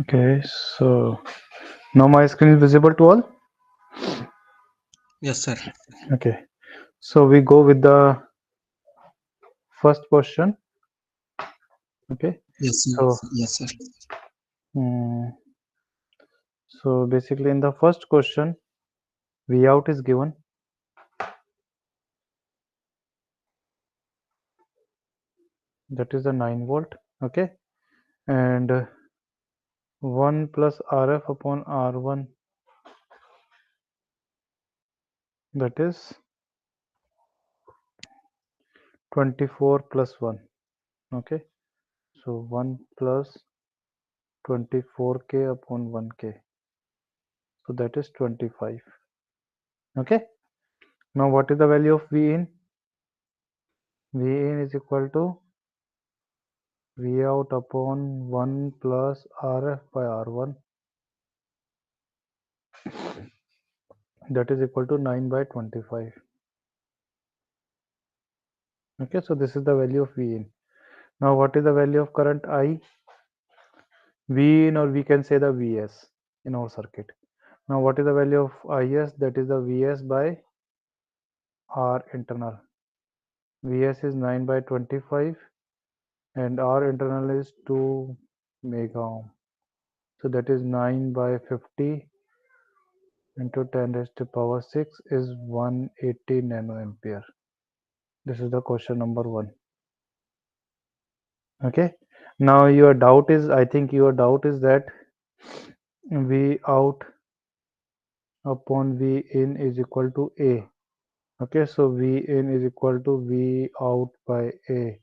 Okay, so now my screen is visible to all. Yes, sir. Okay, so we go with the first question. Okay, Yes, sir. so Yes, sir. mm, so basically in the first question, V out is given. That is the 9 volt. Okay, and 1 plus RF upon R1, that is 24 plus 1. Okay, so 1 plus 24k upon 1k, so that is 25. Okay, now what is the value of V in? V in is equal to V out upon 1 plus RF by R1, that is equal to 9 by 25. Okay, so this is the value of V in. Now what is the value of current I? V in, or we can say the Vs in our circuit. Now what is the value of Is? That is the Vs by R internal. Vs is 9 by 25 and R internal is 2 mega ohm. So that is 9 by 50 into 10 raised to power 6 is 180 nanoampere. This is the question number 1. Okay, now your doubt is, I think your doubt is that V out upon V in is equal to A. Okay, so V in is equal to V out by A.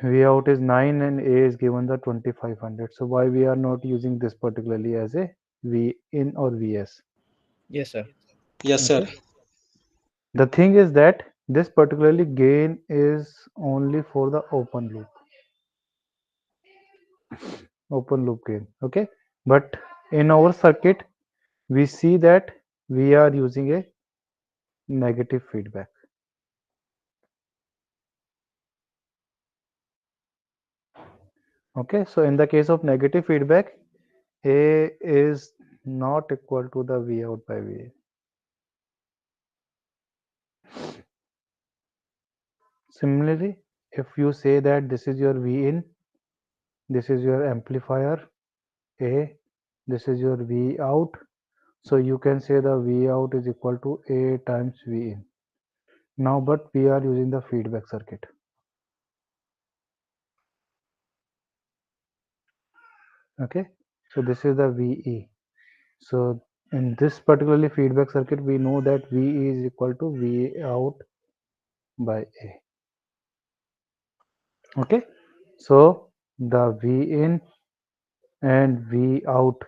V out is 9 and A is given the 2500. So why we are not using this particularly as a V in or Vs? Yes, sir. Yes, sir. Okay. The thing is that this particularly gain is only for the open loop gain. Okay, but in our circuit we see that we are using a negative feedback. Okay, so in the case of negative feedback, A is not equal to the V out by V. Similarly, if you say that this is your V in, this is your amplifier A, this is your V out, so you can say the V out is equal to A times V in. Now, but we are using the feedback circuit. Okay, so this is the VE. So in this particularly feedback circuit, we know that VE is equal to V out by A. Okay, so the V in and V out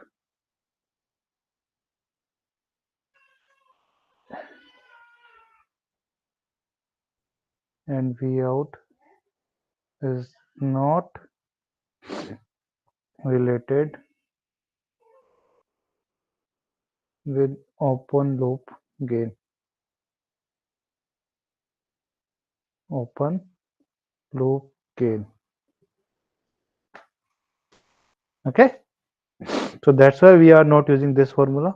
is not related with open loop gain. Open loop gain. Okay, so that's why we are not using this formula.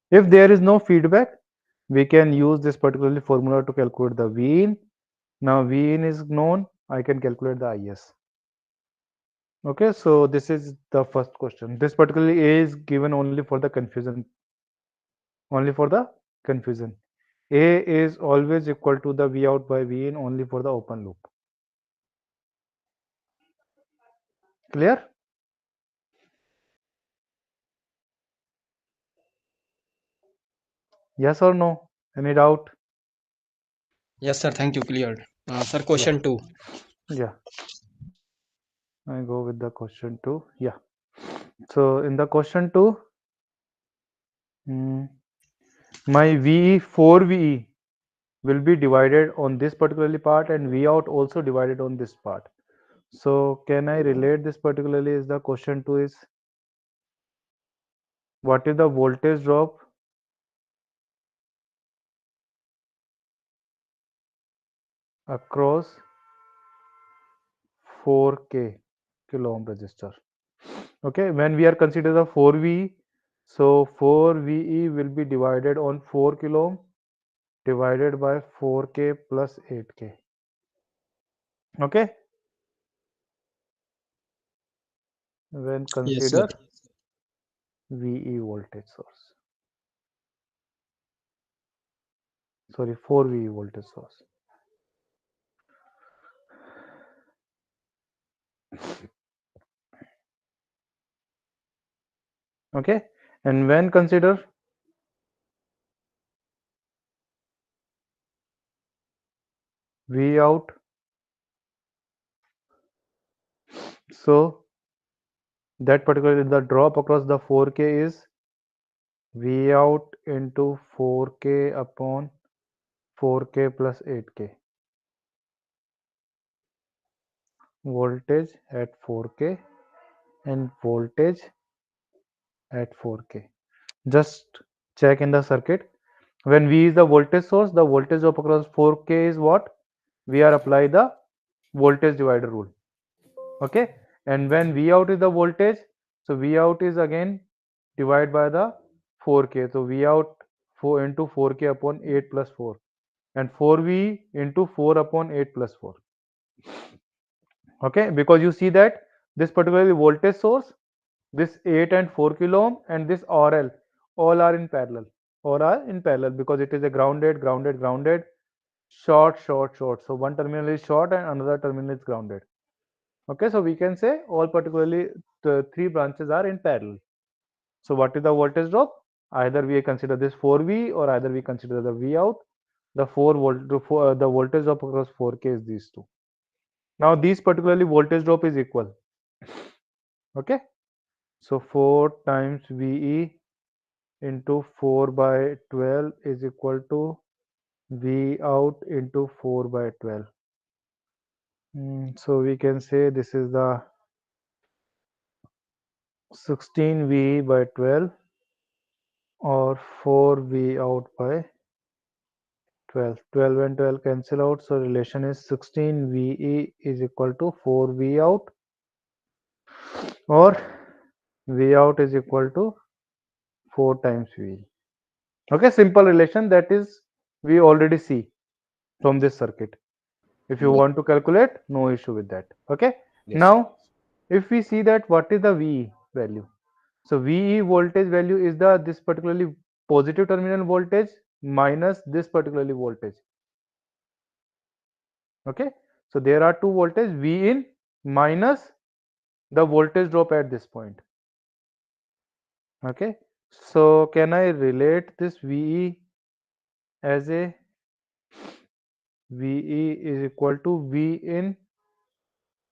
If there is no feedback, we can use this particularly formula to calculate the V in. Now V in is known, I can calculate the IS. Okay, so this is the first question. This particularly A is given only for the confusion. Only for the confusion. A is always equal to the V out by V in only for the open loop. Clear? Yes or no? Any doubt? Yes, sir. Thank you. Cleared. Sir, Yeah. question 2. Yeah. I go with the question 2. Yeah. So in the question 2, mm, my VE 4 VE will be divided on this particularly part and V out also divided on this part. So can I relate this particularly is the question 2 is what is the voltage drop across 4K kilo ohm resistor. Okay, when we are consider the 4VE, so 4VE will be divided on 4 kilo ohm divided by 4K plus 8K. Okay, when Yes, sir. consider VE voltage source, sorry, 4VE voltage source. Okay, and when consider V out, so that particular the drop across the 4K is V out into 4K upon 4K plus 8K. Voltage at 4K and voltage at 4K. Just check in the circuit. When V is the voltage source, the voltage drop across 4K is what? We are apply the voltage divider rule. Okay. And when V out is the voltage, so V out is again divided by the 4K. So V out 4 into 4K upon 8 plus 4 and 4V into 4 upon 8 plus 4. Okay, because you see that this particular voltage source, this 8 and 4 kilo ohm and this RL all are in parallel, or are in parallel because it is a grounded, grounded, grounded, short, short, short. So one terminal is short and another terminal is grounded. Okay, so we can say all particularly the three branches are in parallel. So what is the voltage drop? Either we consider this 4V or either we consider the V out. The 4 volt, the voltage drop across 4K is these two. Now these particularly voltage drop is equal. Okay, so 4 times VE into 4 by 12 is equal to V out into 4 by 12. So we can say this is the 16 VE by 12 or 4 V out by 12. 12 and 12 cancel out, so relation is 16 VE is equal to 4 V out, or V out is equal to 4 times VE. Okay, simple relation that is we already see from this circuit. If you Yes. want to calculate, no issue with that. Okay, Yes. now if we see that what is the VE value, so VE voltage value is the this particularly positive terminal voltage minus this particularly voltage. Okay, so there are two voltage V in minus the voltage drop at this point. Okay, so can I relate this VE as a VE is equal to V in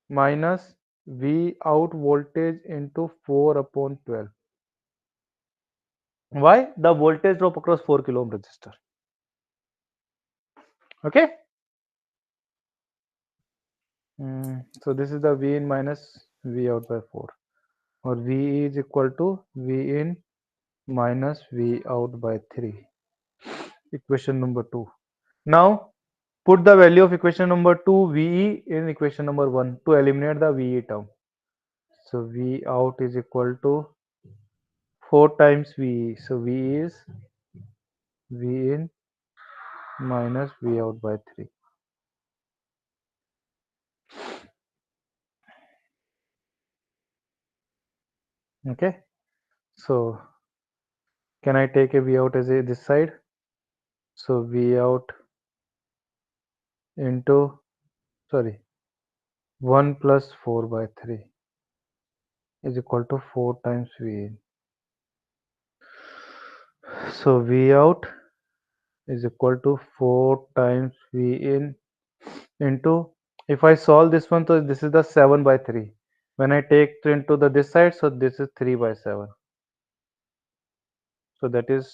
minus V out voltage into 4 upon 12. Why? The voltage drop across 4 kilo ohm resistor. Okay. So this is the V in minus V out by 4, or V is equal to V in minus V out by 3. Equation number 2. Now put the value of equation number 2 VE in equation number 1 to eliminate the VE term. So V out is equal to 4 times VE. So VE is V in minus V out by 3. Okay. So can I take a V out as a this side? So V out into, sorry, 1 plus 4 by 3 is equal to 4 times V in. So V out is equal to 4 times V in into, if I solve this one, so this is the 7 by 3. When I take into the this side, so this is 3 by 7. So that is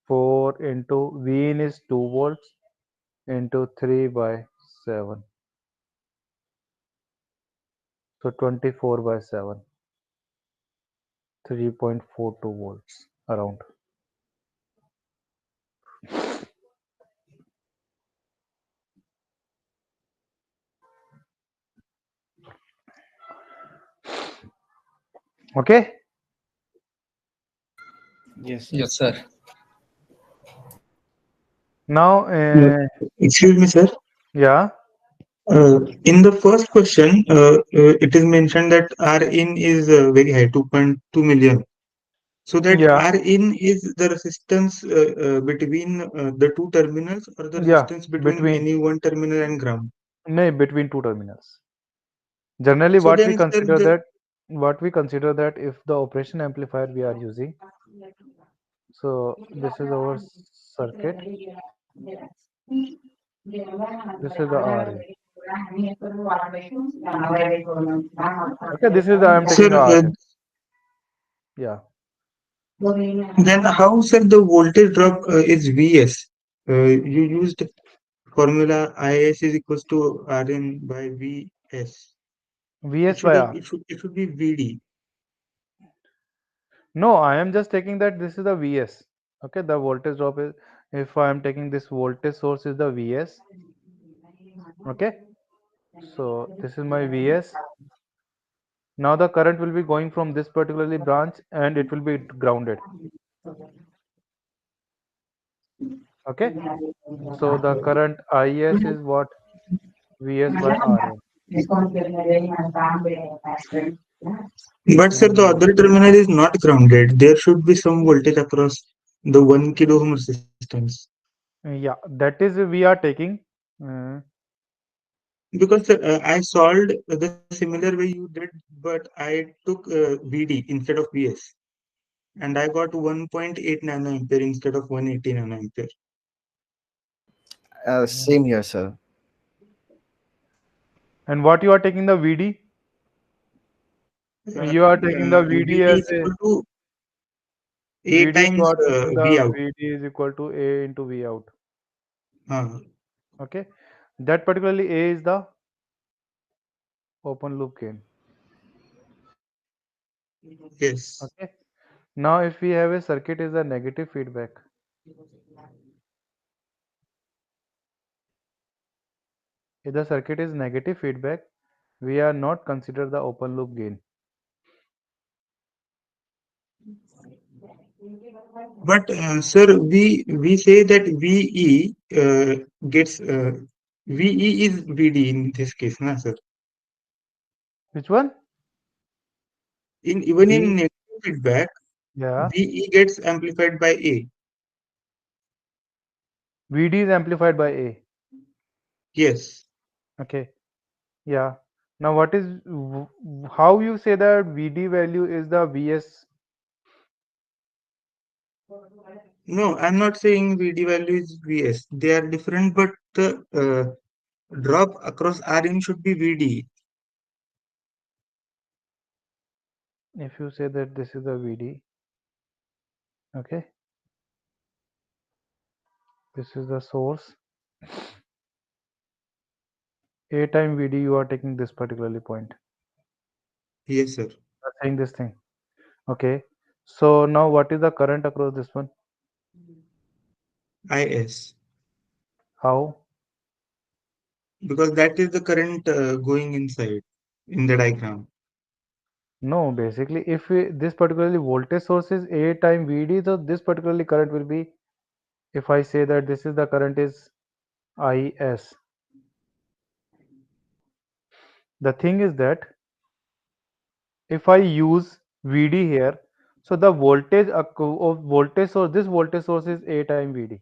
4 into V in is 2 volts into 3 by 7. So 24 by 7, 3.42 volts around. Okay. Yes, sir. Yes, sir. Now, Uh, Excuse me, sir. yeah, In the first question, it is mentioned that R in is very high, 2.2 million. So that yeah, R in is the resistance between the two terminals or the yeah, resistance between between, any one terminal and ground. no, between two terminals. Generally, So then, sir, what we consider that if the operation amplifier we are using, so this is our circuit, this is the RA. Okay, this is the, I am sir, taking the RA. Yeah, then how, sir, the voltage drop is Vs? You used formula Is is equals to Rn by Vs. VS by R. It should be Vd. No, I am just taking that this is the VS. Okay, the voltage drop is, if I am taking this voltage source is the VS. Okay, so this is my VS. Now the current will be going from this particularly branch and it will be grounded. Okay, so the current IS is what? VS by RA. But sir, the other terminal is not grounded. There should be some voltage across the 1 kilo ohm resistance. Yeah, that is we are taking. uh, Because sir, I solved the similar way you did, but I took Vd instead of Vs. And I got 1.8 nanoampere instead of 180 nanoampere. Same here, sir. and what you are taking the VD? You are taking the VD Vd as is a equal to A VD. You times are taking V the out. VD is equal to A into V out. Uh, Okay, that particularly A is the open loop gain. yes. Okay. Now, if we have a circuit is a negative feedback, if the circuit is negative feedback, we are not consider the open loop gain. But sir, we say that VE gets VE is VD in this case, na sir. Which one? In even V. in negative feedback, Yeah. VE gets amplified by A. VD is amplified by A. Yes. Okay. Yeah. Now, what is how you say that VD value is the VS? No, I'm not saying VD value is VS. They are different, but the drop across Rin should be VD. If you say that this is the VD, okay, this is the source. A time VD, you are taking this particularly point. Yes, sir. You are saying this thing. Okay. So now, what is the current across this one? IS. How? Because that is the current going inside in the diagram. No, basically, if we, this particularly voltage source is A time VD, so this particularly current will be, if I say that this is the current is IS. The thing is that if I use VD here, so the voltage of voltage source, this voltage source is A time VD.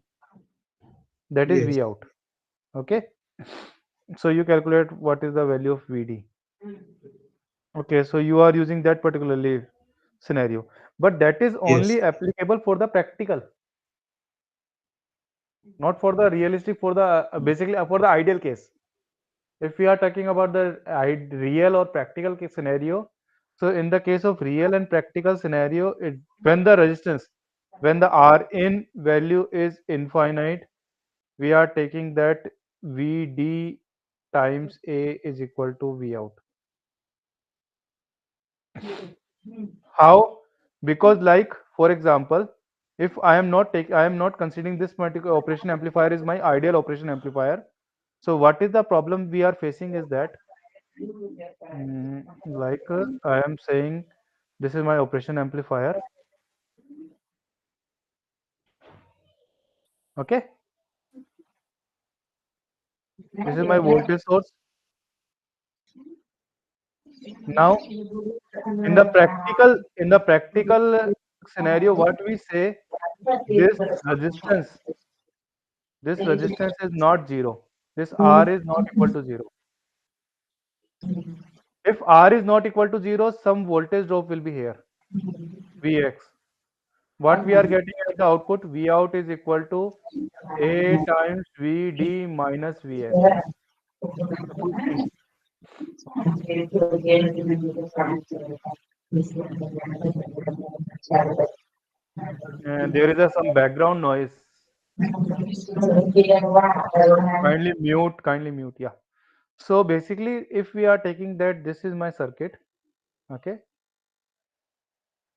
That is Yes. V out. Okay. So you calculate what is the value of VD. Okay. So you are using that particularly scenario, but that is Yes. only applicable for the practical, not for the realistic, for the basically for the ideal case. If we are talking about the real or practical case scenario, So in the case of real and practical scenario, when the resistance, when the R in value is infinite, we are taking that VD times A is equal to V out. How? Because like for example, if I am not considering this particular operation amplifier is my ideal operation amplifier. So what is the problem we are facing is that I am saying this is my operation amplifier. Okay, this is my voltage source. Now in the practical scenario, what we say this resistance this resistance is not zero. This R is not equal to zero. If R is not equal to zero, some voltage drop will be here, Vx. What we are getting as the output, V out is equal to A times Vd minus Vs. And there is some background noise. Kindly mute, yeah. So basically, if we are taking that this is my circuit, okay.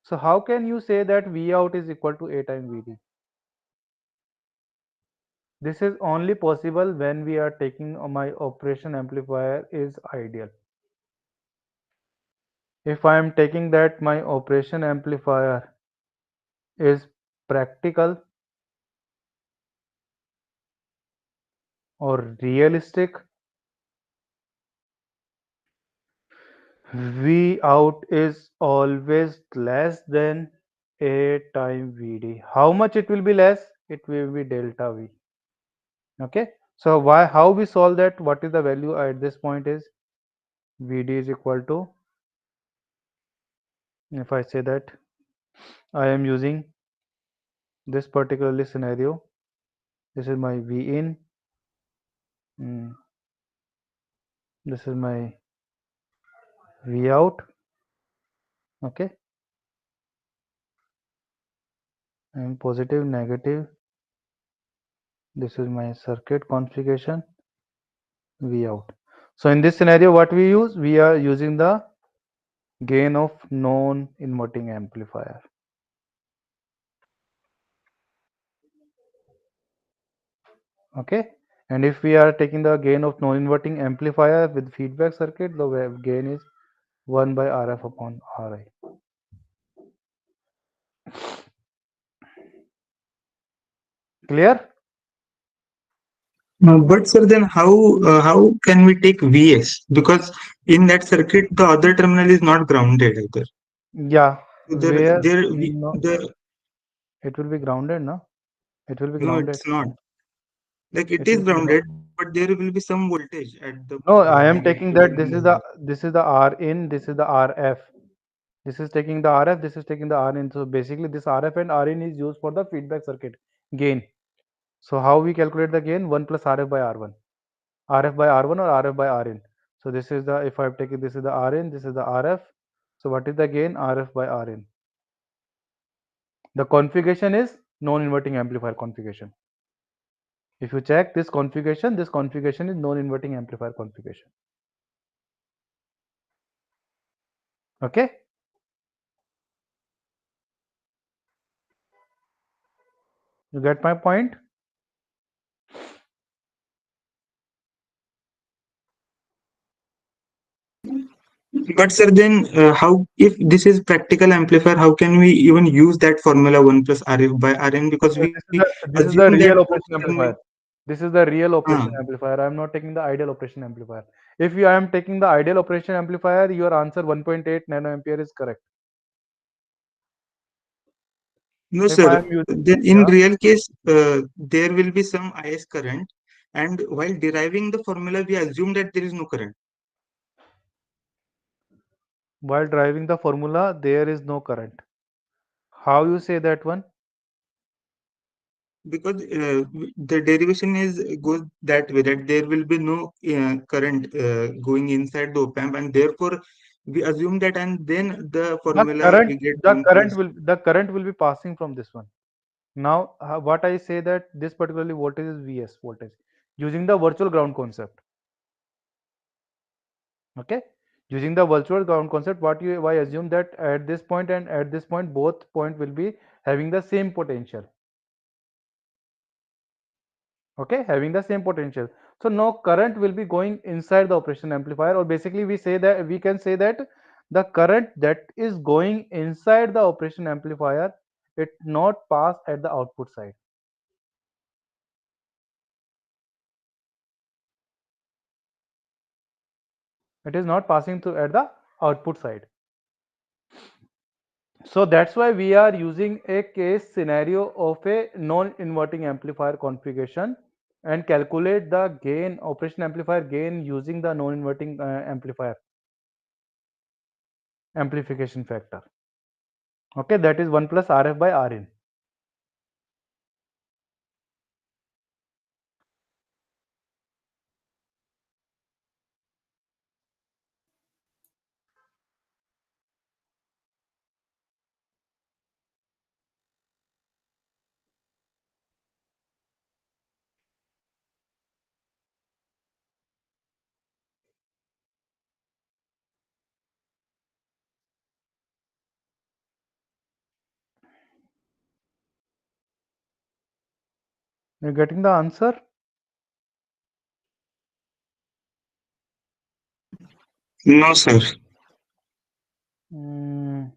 So how can you say that V out is equal to A times Vd? This is only possible when we are taking my operation amplifier is ideal. If I am taking that my operation amplifier is practical or realistic, V out is always less than A time Vd. How much it will be less? It will be delta V. Okay. So why how we solve that? What is the value at this point is Vd is equal to, if I say that I am using this particularly scenario, this is my V in, mm, this is my V out, okay, and positive, negative, this is my circuit configuration, V out. So in this scenario, what we use? We are using the gain of non-inverting amplifier. Okay, and if we are taking the gain of non-inverting amplifier with feedback circuit, the gain is 1 by Rf upon Ri. Clear? But sir, then how can we take Vs? Because in that circuit, the other terminal is not grounded either. Yeah, So where no, the it will be grounded, no? It will be no, grounded. it's not. Like it It is will be grounded, but there will be some voltage at the no. I am negative taking that terminal as well. this is the R in, this is the RF. This is taking the RF, this is taking the R in. So basically, this RF and R in is used for the feedback circuit gain. So how we calculate the gain? 1 plus RF by R1. RF by R1 or RF by Rin. So this is the, if I've taken this is the Rin, this is the RF. So what is the gain? RF by Rin. The configuration is non-inverting amplifier configuration. If you check this configuration is non-inverting amplifier configuration. Okay. You get my point? But sir, then how if this is practical amplifier, how can we even use that formula 1 plus RF by Rn? Because we This is assume the that real both operation terminal. amplifier. This is the real Ah, operation amplifier. I am not taking the ideal operation amplifier. If you I am taking the ideal operation amplifier, your answer 1.8 nanoampere is correct. no, If I am sir. using, Then in yeah, real case, there will be some IS current, and while deriving the formula, we assume that there is no current. while driving the formula, there is no current. How you say that one? Because the derivation is goes that way that there will be no current going inside the op amp, and therefore we assume that, and then the The formula current, we get the 1 current plus. will, the current will be passing from this one. Now, what I say that this particularly voltage is Vs voltage using the virtual ground concept. Okay, using the virtual ground concept, what you I assume that at this point and at this point, both point will be having the same potential. Okay, having the same potential. So now current will be going inside the operation amplifier, or basically we say that we can say that the current that is going inside the operation amplifier, it not pass at the output side. It is not passing through at the output side. So that's why we are using a case scenario of a non-inverting amplifier configuration and calculate the gain, operation amplifier gain, using the non-inverting amplifier amplification factor. Okay, that is 1 plus Rf by Rin. You're getting the answer? No, sir. Mm,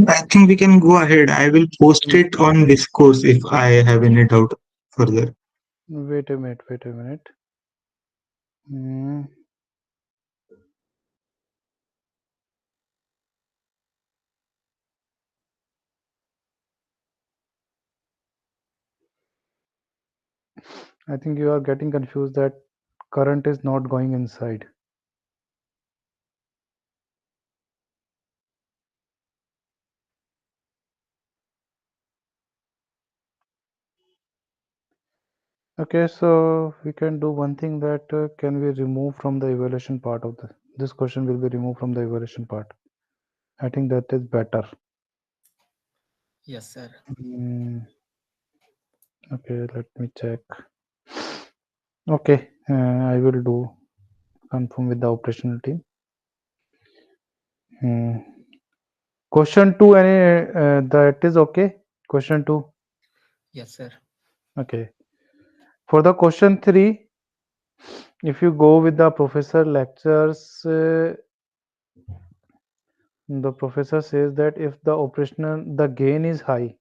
I think we can go ahead. I will post it on Discourse if I have any doubt further. wait a minute, wait a minute. Mm, I think you are getting confused that current is not going inside. Okay, so we can do one thing, that can we remove from the evaluation part of this question will be removed from the evaluation part. I think that is better. Yes, sir. Mm, okay, let me check. Okay, I will do confirm with the operational team. Hmm. Question 2, any that is okay? Question 2. Yes, sir. Okay. For the question 3, if you go with the professor lectures, the professor says that if the operational the gain is high,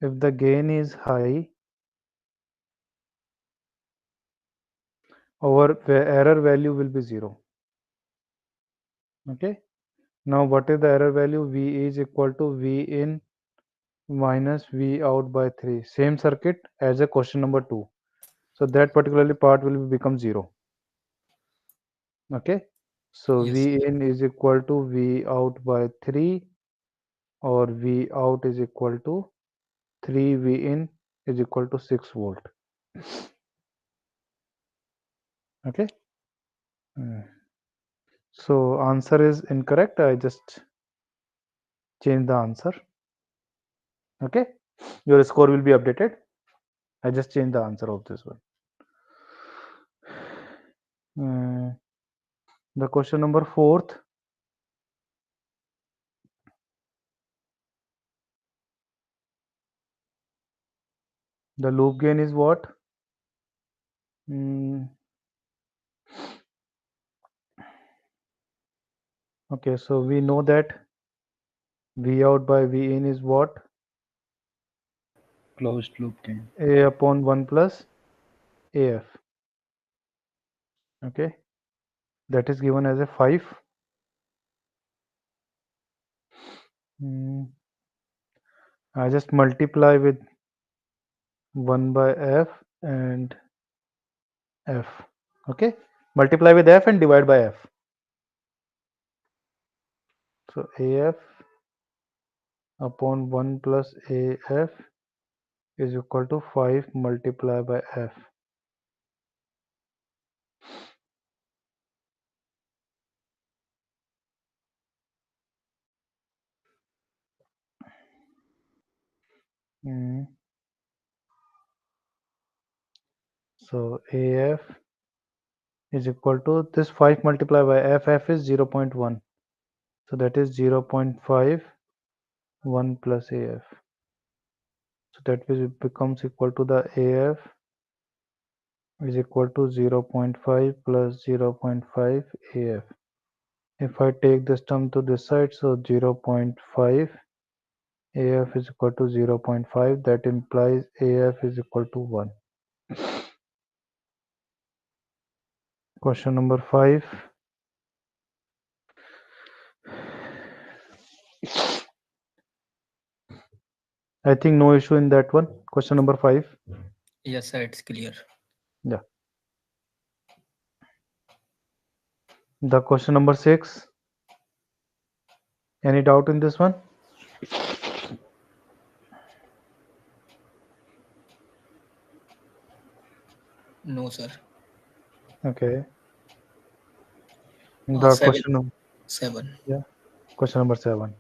if the gain is high, our error value will be 0. Okay. Now what is the error value? V is equal to V in minus V out by 3. Same circuit as a question number 2. So that particularly part will become 0. Okay, so Yes. V in is equal to V out by 3, or V out is equal to 3 V in is equal to 6 volt. Okay. Hmm. So answer is incorrect. I just change the answer. Okay. Your score will be updated. I just changed the answer of this one. The question number fourth. The loop gain is what? Mm, okay, so we know that V out by V in is what? Closed loop gain. A upon 1 plus AF. Okay, that is given as a 5. Mm, I just multiply with 1 by F and F. Okay, multiply with F and divide by F. So AF upon 1 plus AF is equal to 5 multiplied by F. Mm. So AF is equal to this 5 multiplied by F is 0.1. So that is 0.5 1 plus AF. So that becomes equal to the AF is equal to 0.5 plus 0.5 AF. If I take this term to this side, so 0.5 AF is equal to 0.5. That implies AF is equal to 1. Question number 5. I think no issue in that one. Question number 5. Yes, sir. It's clear. Yeah. The question number 6. Any doubt in this one? No, sir. Okay. The Seven. question, 7. yeah, question number 7.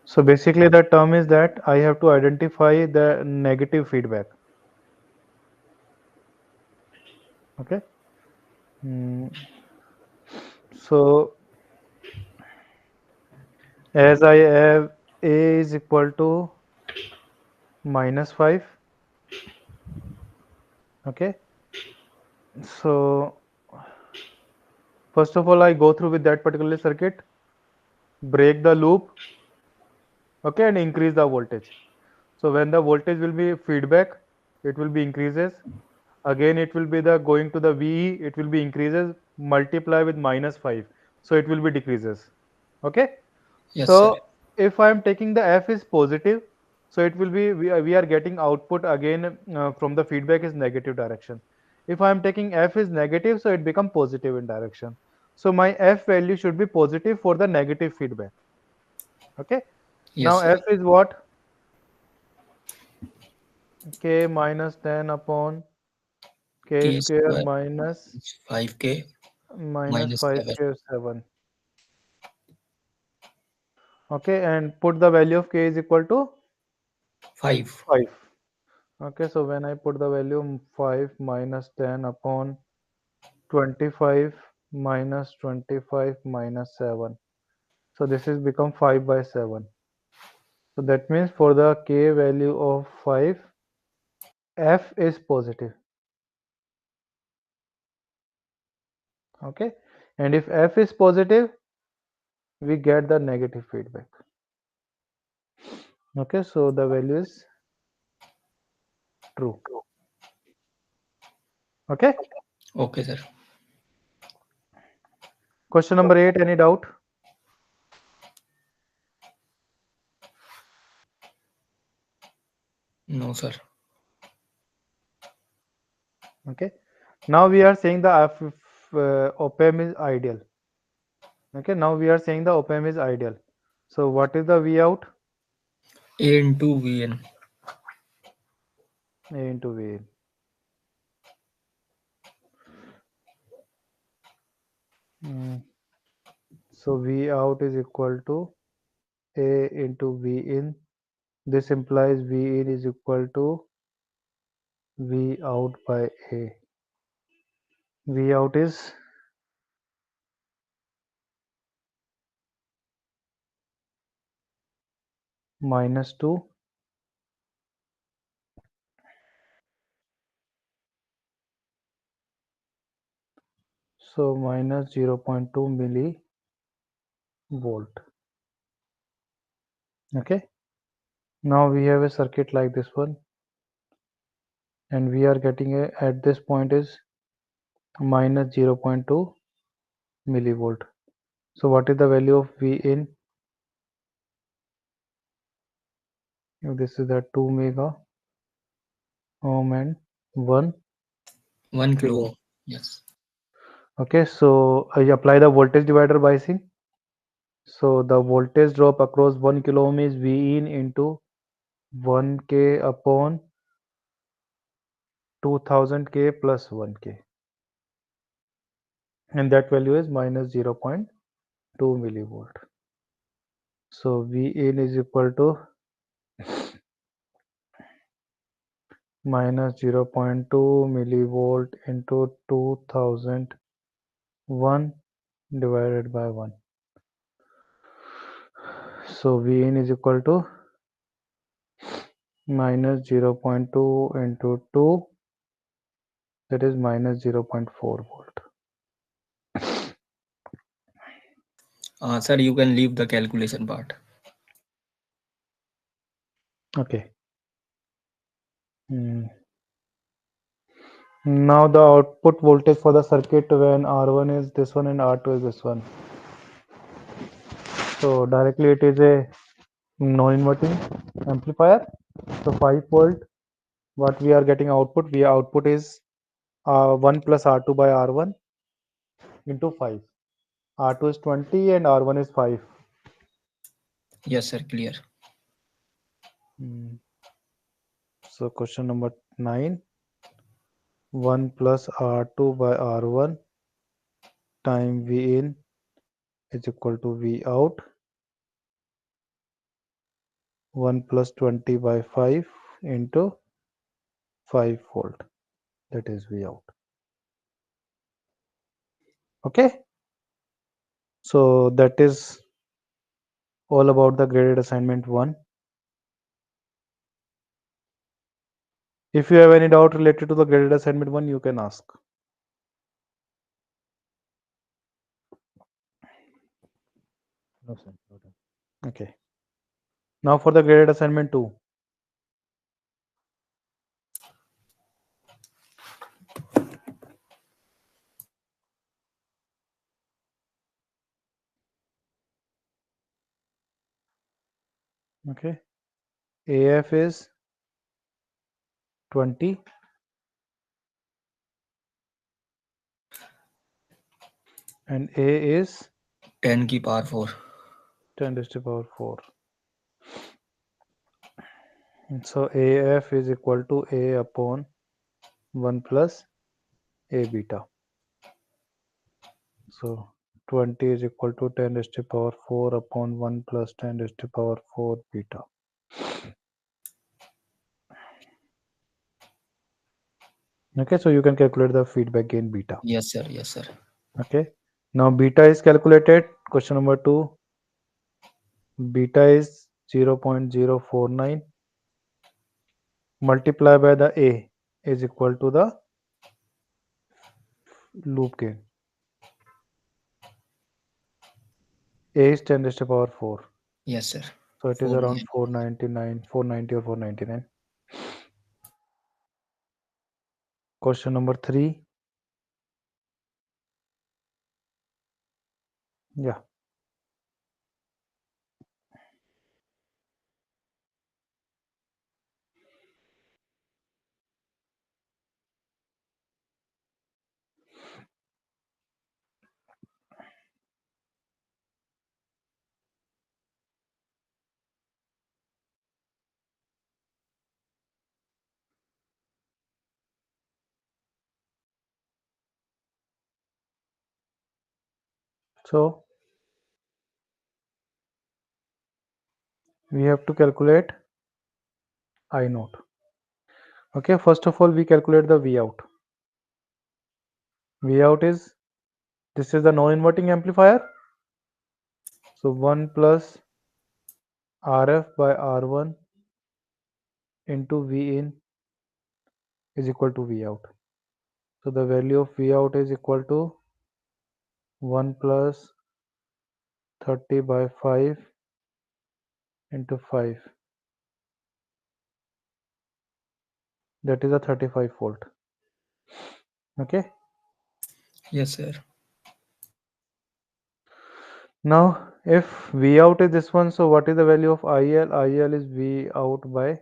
So basically the term is that I have to identify the negative feedback. Okay. Mm, so as I have A is equal to -5. Okay. So first of all, I go through with that particular circuit, break the loop, okay, and increase the voltage. So when the voltage will be feedback, it will be increases. Again, it will be the going to the VE, it will be increases, multiply with -5. So it will be decreases. Okay. Yes, So sir. if I am taking the F is positive, so it will be we are getting output again from the feedback is negative direction. If I am taking F is negative, so it become positive in direction. So my F value should be positive for the negative feedback. Okay. Yes, Now sir. F is what? K minus 10 upon K K square square minus is 5K minus minus 5 7. square 7. Okay, and put the value of K is equal to 5. 5. Okay, so when I put the value 5 minus 10 upon 25 minus 25 minus 7. So this is become 5 by 7. So that means for the K value of 5, F is positive. Okay, and if F is positive, we get the negative feedback. Okay, so the value is true. Okay, Okay, sir. question number 8, any doubt? No, sir. Okay, now we are saying the op-amp is ideal. Okay, now we are saying the op-amp is ideal. So what is the V out? A into Vn. A into V in. So V out is equal to A into V in. This implies V in is equal to V out by A. V out is -2. So minus 0.2 millivolt. Okay. Now we have a circuit like this one, and we are getting a at this point is minus 0.2 millivolt. So what is the value of V in? This is the 2 mega ohm and 1 1 kilo kilo. ohm. Yes. Okay, so I apply the voltage divider biasing. So the voltage drop across 1 kilo ohm is V in into 1K upon 2000K plus 1K. And that value is minus 0.2 millivolt. So V in is equal to minus 0.2 millivolt into 2001 divided by 1. So V in is equal to minus 0.2 into 2, that is minus 0.4 volt. Sir, you can leave the calculation part. Okay. Now the output voltage for the circuit when R1 is this one and R2 is this one. So directly it is a non-inverting amplifier. So 5 volt, what we are getting output, output is 1 plus R2 by R1 into 5. R2 is 20 and R1 is 5. Yes, sir. Clear. So question number 9. 1 plus R2 by R1 time V in is equal to V out. 1 plus 20 by 5 into 5 volt. That is V out. Okay. So that is all about the graded assignment 1. If you have any doubt related to the graded assignment 1, you can ask. No, sir. Okay. Now for the graded assignment 2. Okay. AF is 20 and A is 10 की power 4. 10 raised to power 4. So AF is equal to A upon 1 plus A beta. So 20 is equal to 10 raised to power 4 upon 1 plus 10 raised to power 4 beta. Okay, so you can calculate the feedback gain beta. Yes, sir. Yes, sir. Okay, now beta is calculated. Question number 2. Beta is 0.049 multiplied by the A is equal to the loop gain. A is 10 raised to power 4. Yes, sir. So it is 4 around million. 490 or 499. Question number 3. Yeah. So we have to calculate I naught. Okay, first of all we calculate the V out. V out is, this is the non-inverting amplifier, so 1 plus Rf by R1 into V in is equal to V out. So the value of V out is equal to 1 plus 30 by 5 into 5, that is a 35 volt. Okay, Yes, sir. now if V out is this one, so what is the value of IL? IL is V out by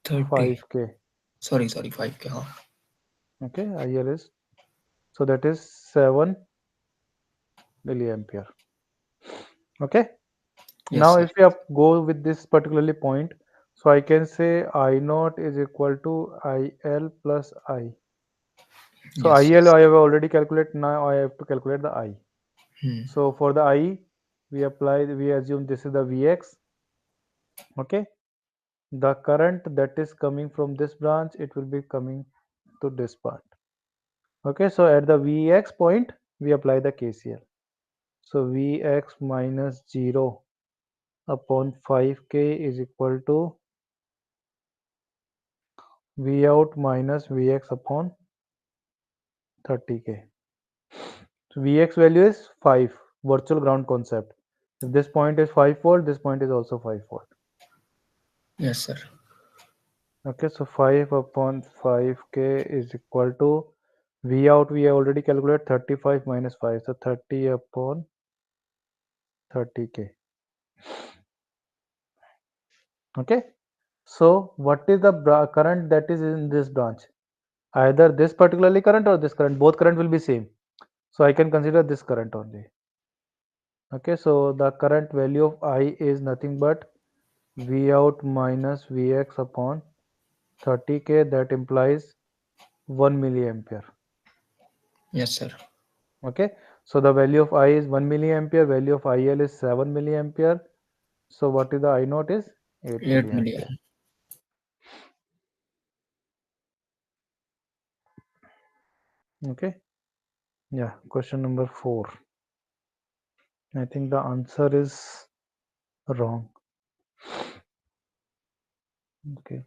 30. 5k. Sorry, 5K. Huh? Okay, IL is, so that is 7 milliampere. Okay, Yes, now sir. if we go with this particularly point, so I can say I naught is equal to IL plus I. So Yes. IL I have already calculated, now I have to calculate the I. Hmm. So for the I, we assume this is the Vx. Okay, the current that is coming from this branch, it will be coming to this part. Okay, so at the Vx point, we apply the KCL. So Vx minus 0 upon 5k is equal to V out minus Vx upon 30k. So Vx value is 5, virtual ground concept. If this point is 5 volt, this point is also 5 volt. Yes, sir. Okay, so 5 upon 5k is equal to V out, we have already calculated 35 minus 5, so 30 upon 30k. Okay, so what is the current that is in this branch? Either this particularly current or this current, both current will be same. So I can consider this current only. Okay, so the current value of I is nothing but V out minus Vx upon 30k, that implies 1 milliampere. Yes, sir. Okay, so the value of I is 1 milliampere, value of IL is 7 milliampere. So what is the I naught is 8 8 million. milliampere. Okay, yeah, question number 4. I think the answer is wrong. Okay,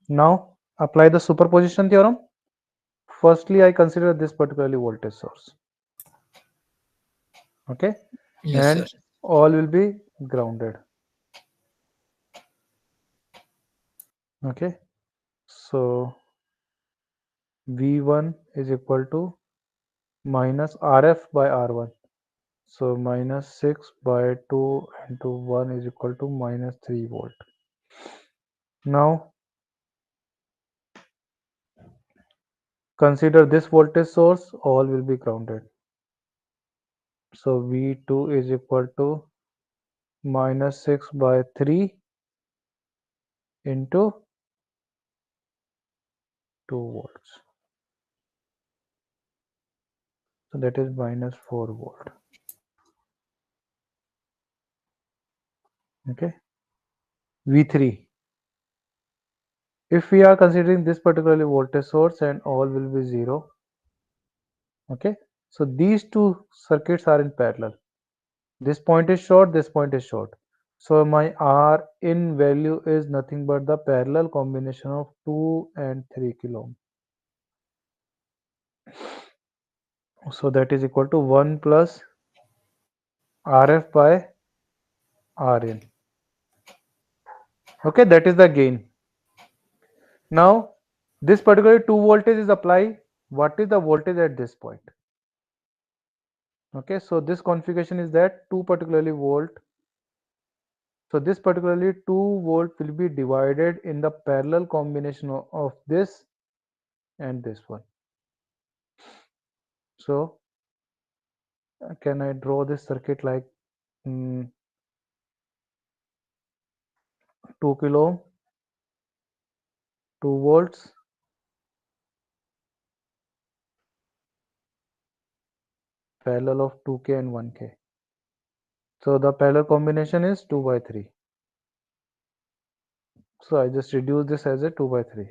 now apply the superposition theorem. Firstly, I consider this particularly voltage source. Okay, Yes, sir. and all will be grounded. Okay, so V1 is equal to minus Rf by R1. So minus 6 by 2 into 1 is equal to minus 3 volt. Now consider this voltage source, all will be grounded. So V2 is equal to minus 6 by 3 into 2 volts. So that is minus 4 volt. Okay. V3. If we are considering this particularly voltage source and all will be 0. Okay. So these two circuits are in parallel. This point is short, this point is short. So my R in value is nothing but the parallel combination of 2 and 3 kilo ohm. So that is equal to 1 plus Rf by Rin. Okay, that is the gain. Now this particular 2 voltage is applied. What is the voltage at this point? Okay, so this configuration is that 2 particularly volt. So this particularly 2 volt will be divided in the parallel combination of this and this one. So can I draw this circuit like 2 kilo ohm, 2 volts, parallel of 2k and 1k. So the parallel combination is 2 by 3. So I just reduce this as a 2 by 3.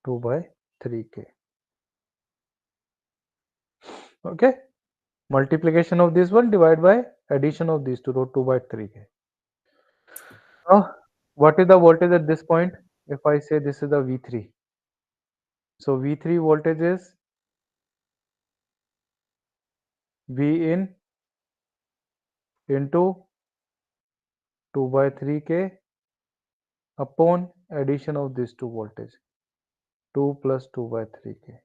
2 by 3k. Okay. Multiplication of this one divided by addition of these two, so 2 by 3k. Now, what is the voltage at this point? If I say this is the V3. So V3 voltage is V in into 2 by 3k upon addition of these two voltage, 2 plus 2 by 3k.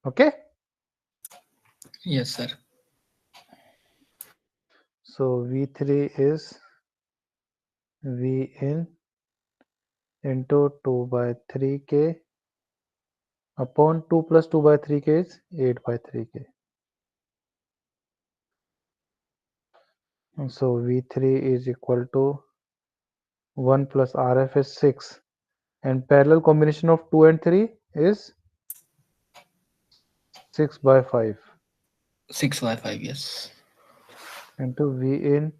Okay. Yes, sir. So V3 is V in into 2 by 3k upon 2 plus 2 by 3k is 8 by 3k. And so V3 is equal to 1 plus RF is 6, and parallel combination of 2 and 3 is 6 by 5 6 by 5. Yes. into V in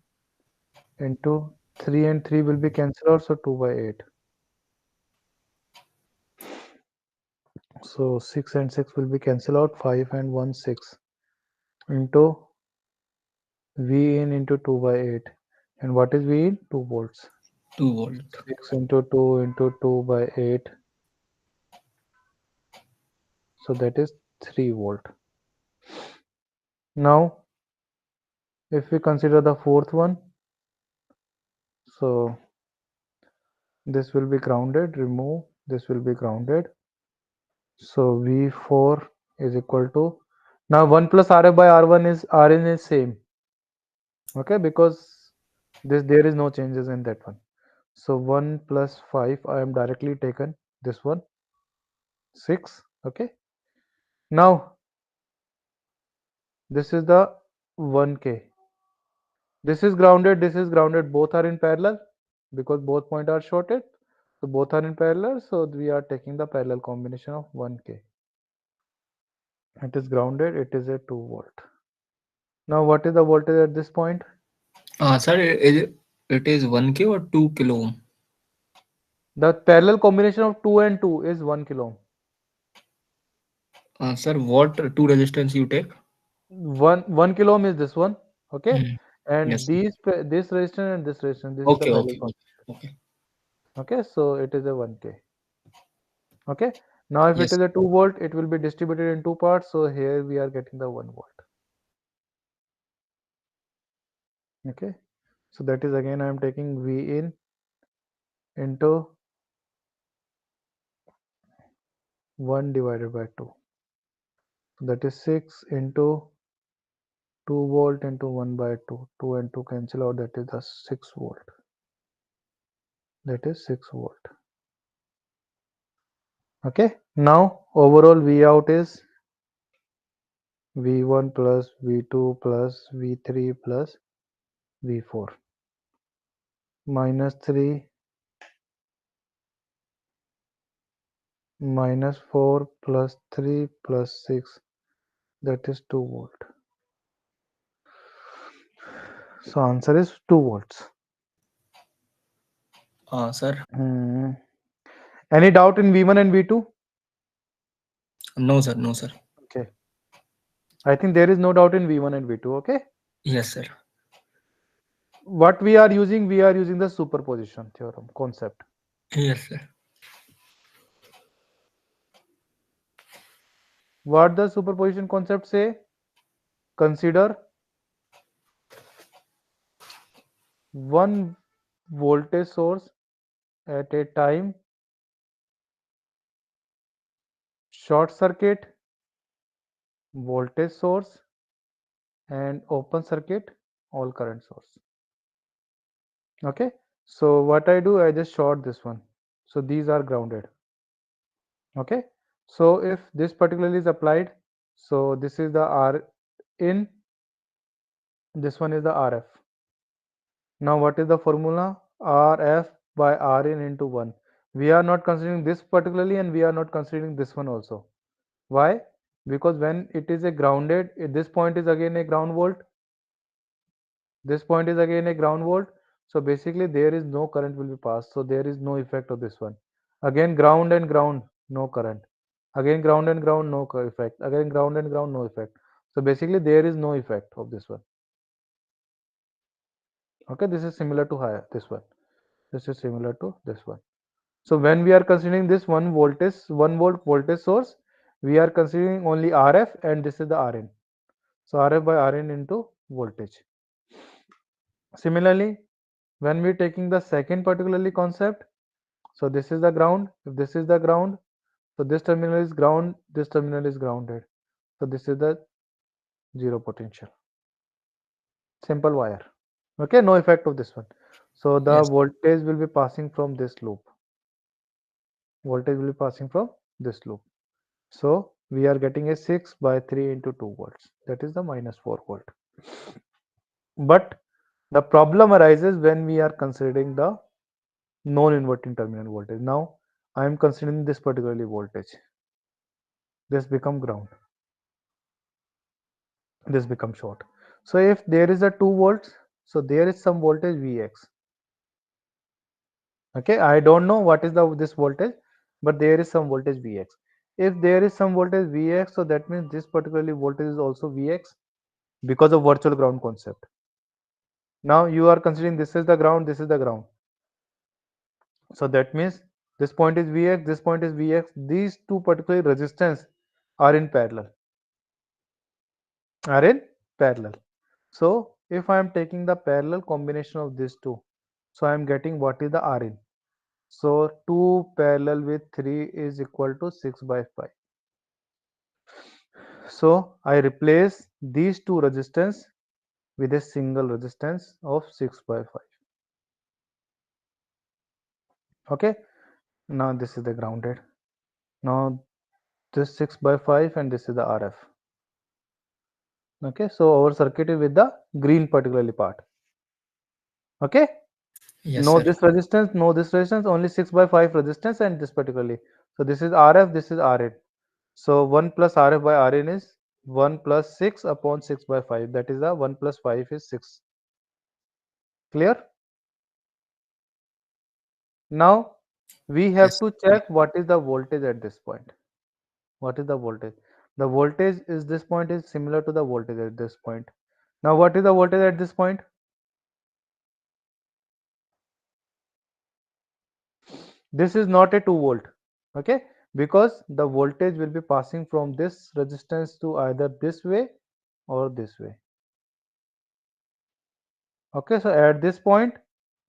into 3 and 3 will be cancelled out, so 2 by 8. So 6 and 6 will be cancelled out, 5 and 1 6 into V in into 2 by 8. And what is V in? 2 volts. 2 volt. 6 into 2 by 8. So that is 3 volt. Now, if we consider the fourth one, so this will be grounded, remove, this will be grounded. So V4 is equal to, now 1 plus RF by R1 is Rn is same. Okay, because this there is no changes in that one. So 1 plus 5 I am directly taken this one 6. Okay, now this is the 1k, this is grounded, both are in parallel because both points are shorted, so both are in parallel, so we are taking the parallel combination of 1k. It is grounded, it is a 2 volt. Now what is the voltage at this point? Sir, it is 1K or 2 kilo ohm? The parallel combination of 2 and 2 is 1 kilo ohm. Sir, what two resistance you take? 1 kilo ohm is this one. Okay, Hmm. and Yes, sir. this resistance and this resistance, this is the Okay, parallel okay, okay, combination. okay. Okay, so it is a 1k. Okay, now if it Yes. is a 2 volt, it will be distributed in two parts, so here we are getting the 1 volt. Okay, so that is again I am taking V in into 1 divided by 2, so that is 6 into 2 volt into 1 by 2, 2 and 2 cancel out, that is the 6 volt, that is 6 volt. Okay, now overall V out is V1 plus V2 plus V3 plus V4 minus 3 minus 4 plus 3 plus 6, that is 2 volt. So answer is 2 volts. Sir, Any doubt in V1 and V2? no, sir, no, sir. Okay, I think there is no doubt in V1 and V2. Okay, Yes, sir. what we are using the superposition theorem concept. Yes, sir. What the superposition concept say? Consider one voltage source at a time, short circuit voltage source and open circuit all current source. Okay, so what I do, I just short this one. So these are grounded. Okay, so if this particularly is applied, so this is the R in, this one is the RF. Now what is the formula? RF by RN into 1. We are not considering this particularly and we are not considering this one also. Why? Because when it is a grounded, this point is again a ground volt, this point is again a ground volt. So basically there is no current will be passed. So there is no effect of this one. Again ground and ground, no current. Again ground and ground, no effect. Again ground and ground, no effect. So basically there is no effect of this one. Okay, this is similar to higher, this one. This is similar to this one. So when we are considering this 1 volt voltage source, we are considering only RF and this is the RN. So RF by RN into voltage. Similarly, when we are taking the second particularly concept, so this is the ground. If this is the ground, so this terminal is ground, this terminal is grounded. So this is the zero potential. Simple wire. Okay, no effect of this one. So the Yes. voltage will be passing from this loop. Voltage will be passing from this loop. So we are getting a 6 by 3 into 2 volts. That is the minus 4 volt. But the problem arises when we are considering the non-inverting terminal voltage. Now I am considering this particularly voltage. This become ground. This becomes short. So if there is a 2 volts, so there is some voltage Vx. Okay, I don't know what is the this voltage, but there is some voltage Vx. If there is some voltage Vx, so that means this particularly voltage is also Vx because of virtual ground concept. Now you are considering this is the ground, this is the ground. So that means this point is Vx, this point is Vx. These two particular resistance are in parallel. Are in parallel. So if I am taking the parallel combination of these two, so I am getting what is the Rin. So 2 parallel with 3 is equal to 6 by 5. So I replace these two resistance with a single resistance of 6 by 5. Okay, now this is the grounded. Now this 6 by 5 and this is the RF. Okay, so our circuit is with the green particularly part. Okay, Yes, no sir. this resistance, no this resistance, only 6 by 5 resistance and this particularly. So this is RF, this is RN. So 1 plus RF by RN is 1 plus 6 upon 6 by 5. That is the 1 plus 5 is 6. Clear? Now we have Yes. to check what is the voltage at this point. What is the voltage? The voltage is this point is similar to the voltage at this point. Now what is the voltage at this point? This is not a 2 volt. Okay, because the voltage will be passing from this resistance to either this way or this way. Okay, so at this point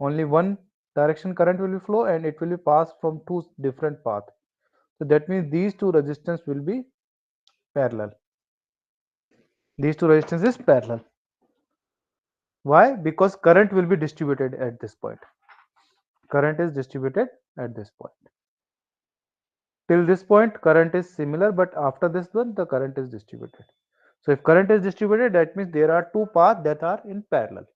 only one direction current will be flow and it will be passed from two different paths. So that means these two resistance will be parallel. These two resistance is parallel. Why? Because current will be distributed at this point. Current is distributed at this point. Till this point current is similar, but after this one the current is distributed. So if current is distributed, that means there are two paths that are in parallel.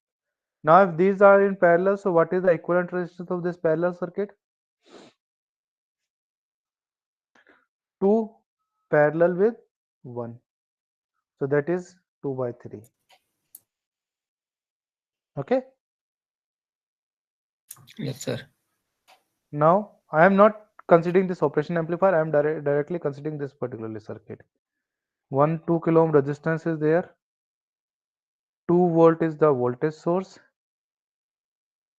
Now if these are in parallel, so what is the equivalent resistance of this parallel circuit? 2 parallel with 1. So that is 2 by 3. Okay. Yes, sir. Now I am not considering this operation amplifier. I am directly considering this particular circuit. 1 2 kilo ohm resistance is there. 2 volt is the voltage source.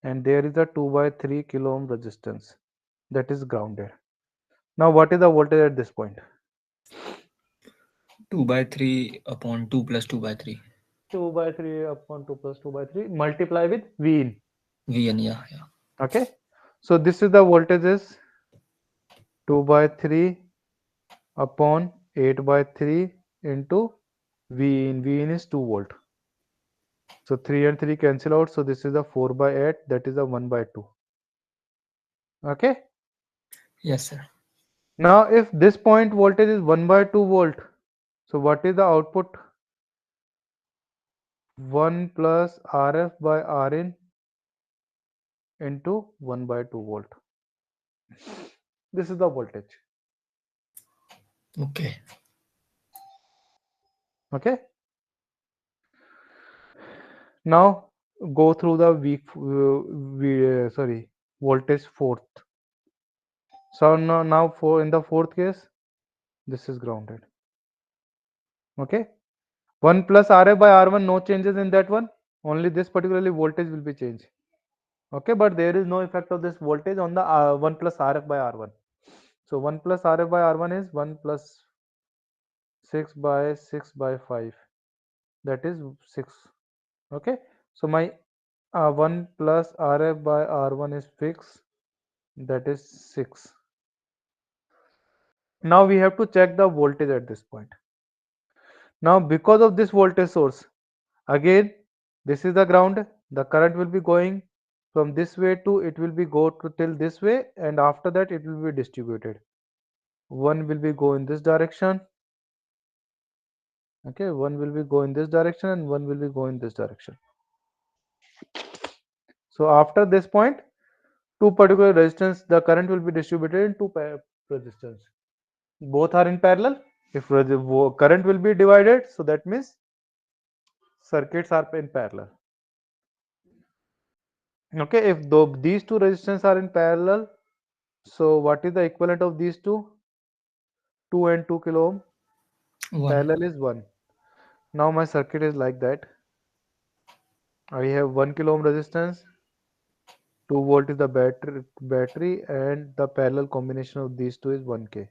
And there is a 2 by 3 kilo ohm resistance that is grounded. Now what is the voltage at this point? 2 by 3 upon 2 plus 2 by 3. 2 by 3 upon 2 plus 2 by 3 multiply with V in. VN, yeah, yeah. Okay. So this is the voltage is 2 by 3 upon 8 by 3 into V in. V in is 2 volt. So 3 and 3 cancel out. So this is a 4 by 8. That is a 1 by 2. Okay. Yes, sir. Now if this point voltage is 1 by 2 volt, so what is the output? 1 plus RF by Rin into 1 by 2 volt. This is the voltage. Okay. Okay. Now go through the voltage fourth. So now for in the fourth case, this is grounded. Okay. 1 plus RF by R1, no changes in that one. Only this particularly voltage will be changed. Okay, but there is no effect of this voltage on the 1 plus RF by R1. So 1 plus RF by R1 is 1 plus 6 by 6 by 5. That is 6. Okay. So my 1 plus RF by R1 is fixed. That is 6. Now we have to check the voltage at this point. Now because of this voltage source, again this is the ground, the current will be going from this way to it will be go to till this way, and after that it will be distributed. One will be go in this direction. Okay, one will be go in this direction and one will be go in this direction. So after this point, two particular resistance, the current will be distributed in two resistance. Both are in parallel. If current will be divided, so that means circuits are in parallel. Okay, if these two resistance are in parallel, so what is the equivalent of these two? 2 and 2 kilo ohm. 1. Parallel is 1. Now my circuit is like that. I have 1 kilo ohm resistance, 2 volt is the battery, and the parallel combination of these two is 1k,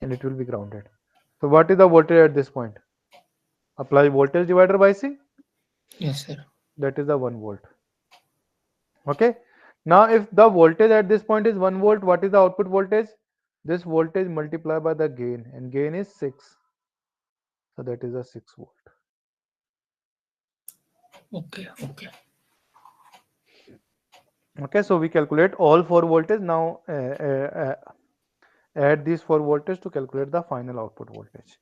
and it will be grounded. So what is the voltage at this point? Apply voltage divider biasing. Yes, sir. That is the 1 volt. Okay. Now if the voltage at this point is 1 volt, what is the output voltage? This voltage multiplied by the gain, and gain is 6. So that is a 6 volt. Okay. Okay. Okay, so we calculate all 4 voltage. Now add these 4 voltage to calculate the final output voltage.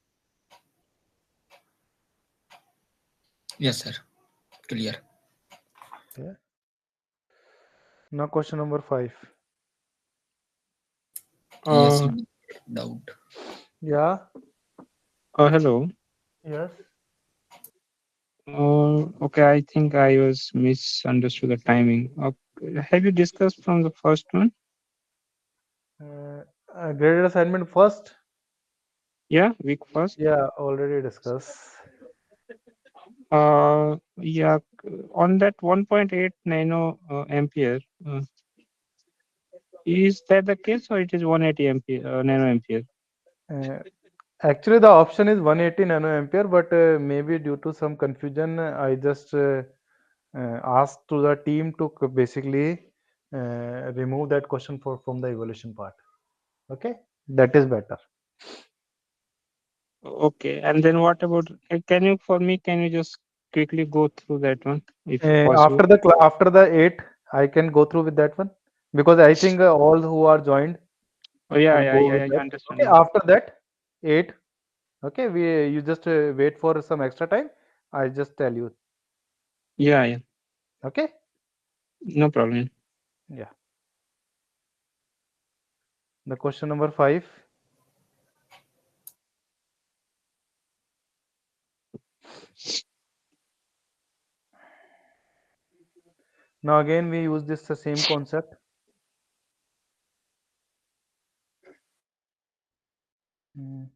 Yes, sir. Clear. Yeah. Now question number 5. Yes, Uh, you doubt. Yeah. Hello. Yes. Okay, I think I was misunderstood the timing. Have you discussed from the first one? Graded assignment first. Yeah, week first. Yeah, already discussed. Yeah, on that 1.8 nano ampere, is that the case or it is 180 ampere nano ampere? Uh, Actually, the option is 180 nanoampere, but maybe due to some confusion, I just asked to the team to basically remove that question from the evaluation part. Okay, that is better. Okay, and then what about? Can you for me? Can you just quickly go through that one, if possible? After the 8, I can go through with that one because I think all who are joined Oh, yeah, will yeah, go yeah, with yeah. You that. understand? Okay, Yeah. after that 8. Okay, you just wait for some extra time. I just tell you. Yeah, yeah. Okay. No problem. Yeah. The question number 5. Now again we use this the same concept. Mm.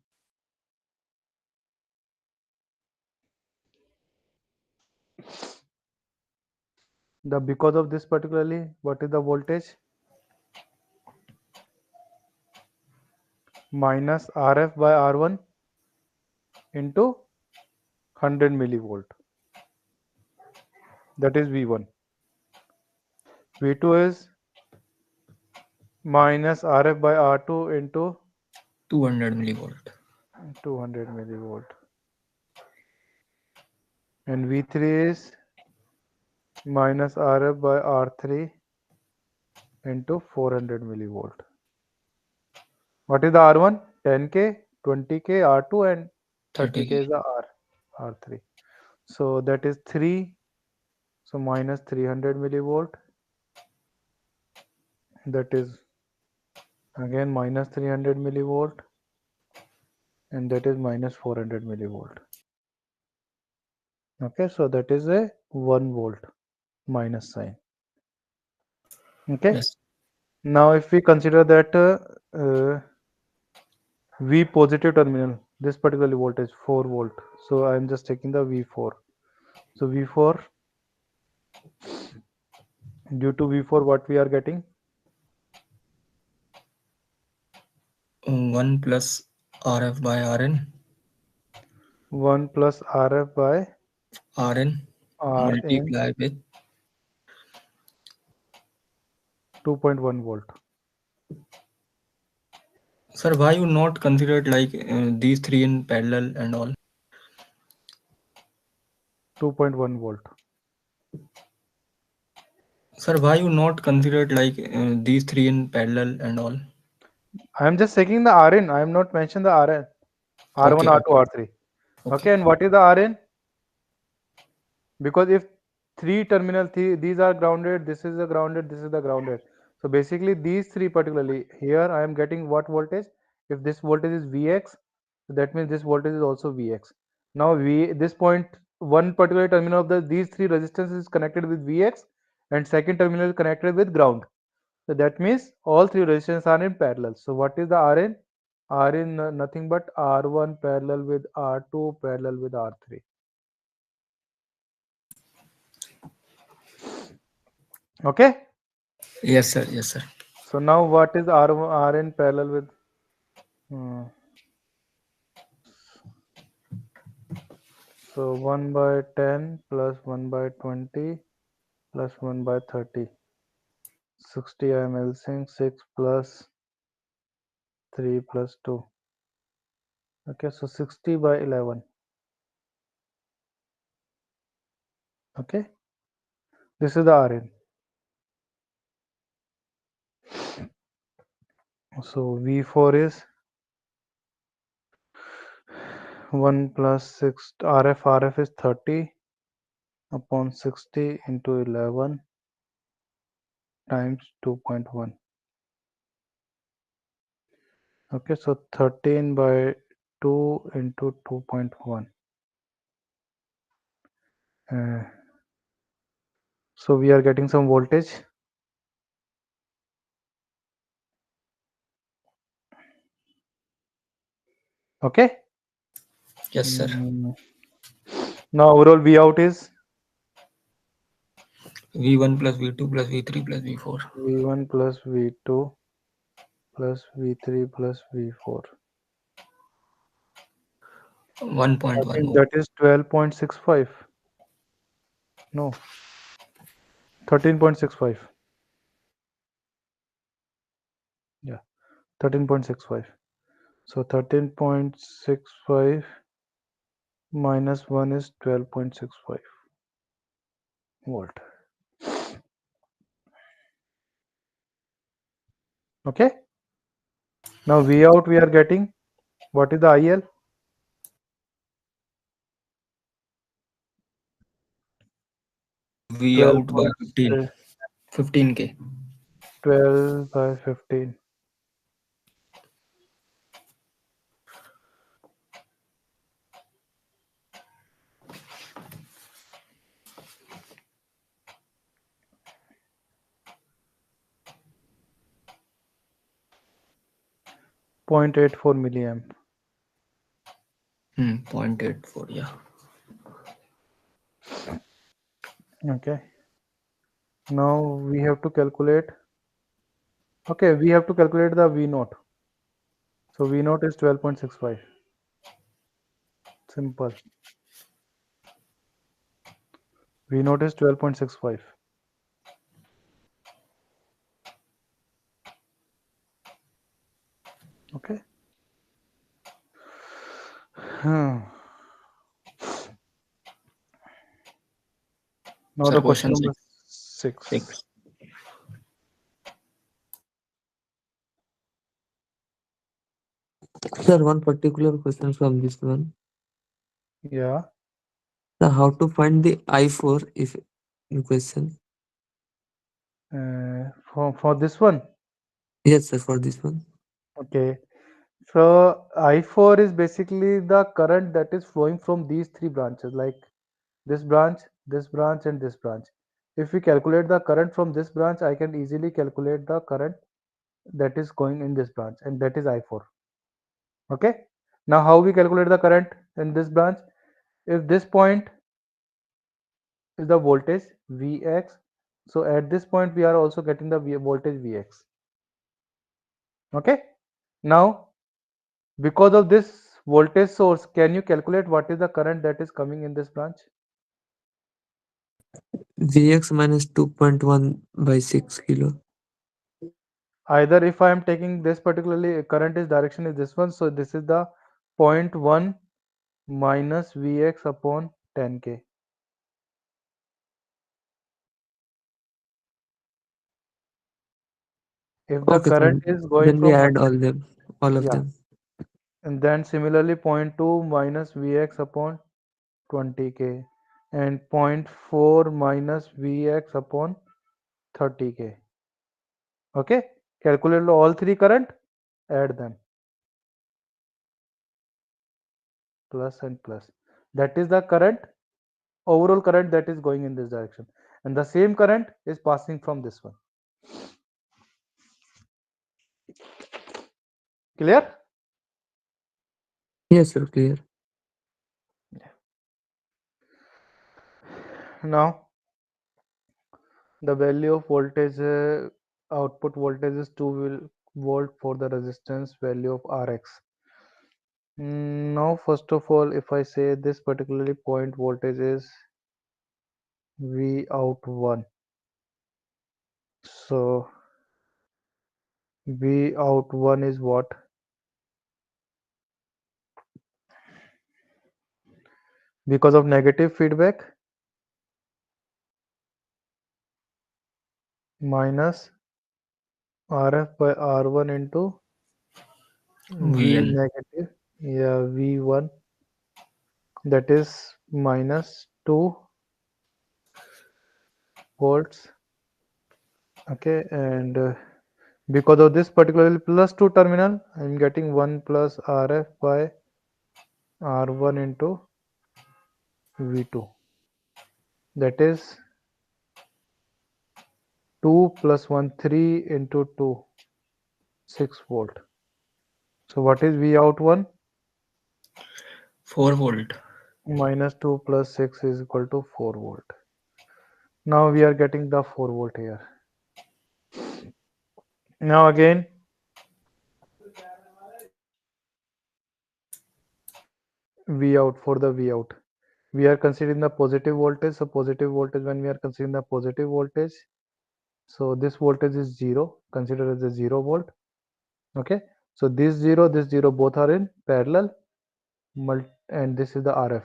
The because of this particularly, what is the voltage? Minus RF by R1 into 100 millivolt. That is V1. V2 is minus RF by R2 into 200 millivolt. 200 millivolt. And V3 is minus RF by R3 into 400 millivolt. What is the R1? 10K, 20K, R2 and 30K 30K. is the R3. So that is 3. So minus 300 millivolt. That is again minus 300 millivolt. And that is minus 400 millivolt. Okay, so that is a 1 volt minus sign. Okay. Yes. Now if we consider that V positive terminal, this particular voltage 4 volt. So I am just taking the V4. So V4, due to V4 what we are getting? 1 plus RF by RN. 1 plus RF by RN RN, multiply with 2.1 volt. sir. Why you not considered like these three in parallel and all? 2.1 volt. Sir, why you not considered like these three in parallel and all? I am just taking the RN. I am not mentioning the RN. R1, Okay, R2, okay, R3. Okay, and what is the RN? Because if three terminal these are grounded, this is the grounded, this is the grounded. So basically these three particularly here I am getting what voltage? If this voltage is Vx, so that means this voltage is also Vx. Now this point one particular terminal of these three resistance is connected with Vx and second terminal is connected with ground. So that means all three resistance are in parallel. So what is the Rn? Rn nothing but R1 parallel with R2 parallel with R3. Okay. yes, sir. Yes, sir. So now what is Rn parallel with? So 1 by 10 plus 1 by 20 plus 1 by 30. 60 I am LCing 6 plus 3 plus 2. Okay, so 60 by 11. Okay, this is the Rn. So V4 is 1 plus 6 RF is 30 upon 60 into 11 times 2.1. Okay, so 13 by 2 into 2.1. So we are getting some voltage. Okay. Yes, sir. Now overall V out is V1 plus V2 plus V3 plus V4. V1 plus V2 plus V3 plus V4. I 1.1 think volt. that is 12.65. No, 13.65. Yeah, 13.65. So 13.65 minus 1 is 12.65 volt. Okay. Now V out we are getting. What is the IL? V out by 15. 15K. 12 by 15. Point 0.84 milliamp. 0.84. Yeah. Okay. Now we have to calculate. Okay, we have to calculate the V naught. So V naught is 12.65. Simple. V naught is 12.65. Okay. Now Sir, the question question number 6. 6. Sir, one particular question from this one. Yeah. Sir, how to find the I4 if in question? For this one. Yes, sir, for this one. Okay. So I4 is basically the current that is flowing from these three branches, like this branch, and this branch. If we calculate the current from this branch, I can easily calculate the current that is going in this branch, and that is I4. Okay. Now how we calculate the current in this branch? If this point is the voltage Vx, so at this point we are also getting the voltage Vx. Okay. Now because of this voltage source, can you calculate what is the current that is coming in this branch? Vx minus 2.1 by 6 kilo. Either if I am taking this particularly current is direction is this one, so this is the 0.1 minus Vx upon 10k. If the Okay, current fine. is going Then we from add all of yeah, them. and then similarly 0.2 minus Vx upon 20k and 0.4 minus Vx upon 30k. Okay, calculate all three current, add them, plus and plus. That is the current, overall current that is going in this direction, and the same current is passing from this one. Clear? Yes, sir, clear. Now the value of voltage, output voltage is 2 volt for the resistance value of Rx. Now first of all, if I say this particularly point voltage is V out 1, so V out 1 is what? Because of negative feedback, minus Rf by R1 into V VN. negative, yeah, V1, that is minus 2 volts. Okay, and because of this particularly plus 2 terminal, I'm getting 1 plus Rf by R1 into V2, that is 2 plus 1 3 into 2, 6 volt. So what is V out 1? 4 volt. Minus 2 plus 6 is equal to 4 volt. Now we are getting the 4 volt here. Now again, V out, for the V out, we are considering the positive voltage. So positive voltage, when we are considering the positive voltage, so this voltage is 0, consider as a 0 volt. Okay, so this 0 both are in parallel, and this is the Rf.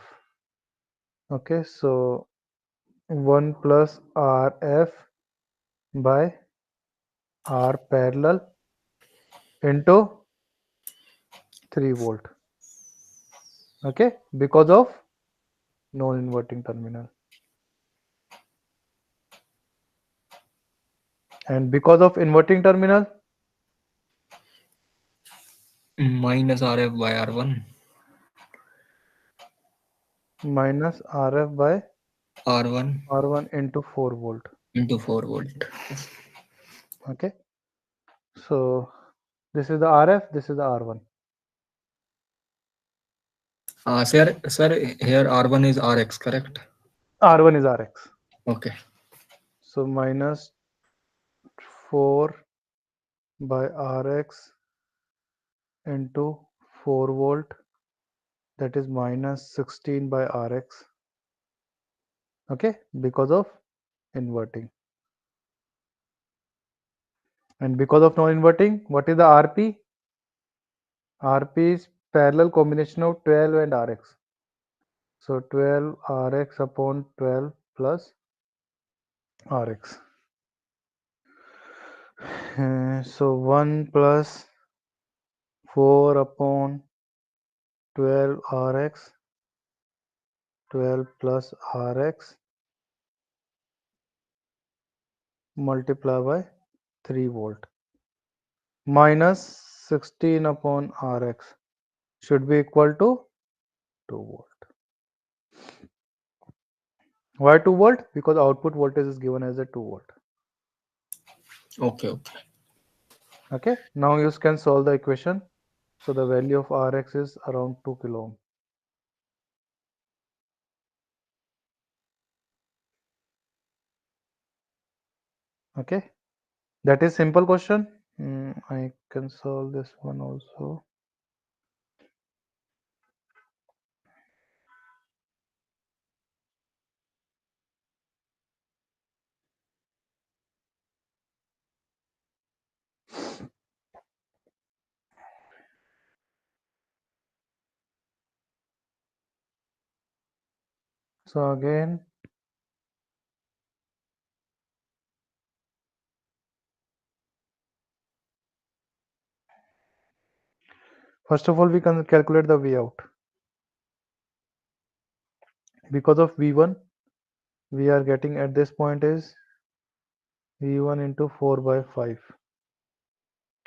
Okay, so 1 plus Rf by R parallel into 3 volt. Okay, because of non-inverting terminal, and because of inverting terminal, Minus RF by R1. minus Rf by R1 R1 into 4 volt. into 4 volt. Okay, so this is the Rf, this is the R1. Sir, here R1 is RX, correct? R1 is Rx. Okay. So minus 4 by Rx into 4 volt, that is minus 16 by Rx. Okay, because of inverting. And because of non-inverting, what is the Rp? Rp is parallel combination of 12 and Rx. So 12 Rx upon 12 plus Rx. So 1 plus 4 upon 12 Rx, 12 plus Rx multiply by 3 volt minus 16 upon Rx should be equal to 2 volt. Why 2 volt? Because output voltage is given as a 2 volt. Okay, okay. Okay, now you can solve the equation. So the value of Rx is around 2 kilo ohm. Okay, that is simple question. I can solve this one also. So again, first of all, we can calculate the V out. Because of V1, we are getting at this point is V1 into 4 by 5.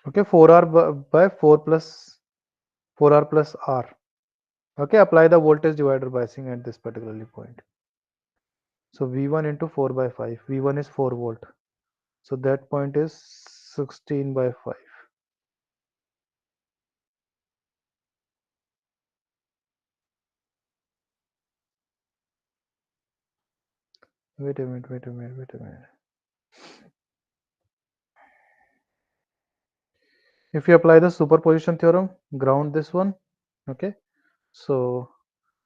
Okay, 4R by 4 plus 4R plus R. Okay, apply the voltage divider biasing at this particularly point. So V1 into 4 by 5. V1 is 4 volt. So that point is 16 by 5. Wait a minute, wait a minute, wait a minute. If you apply the superposition theorem, ground this one. Okay, so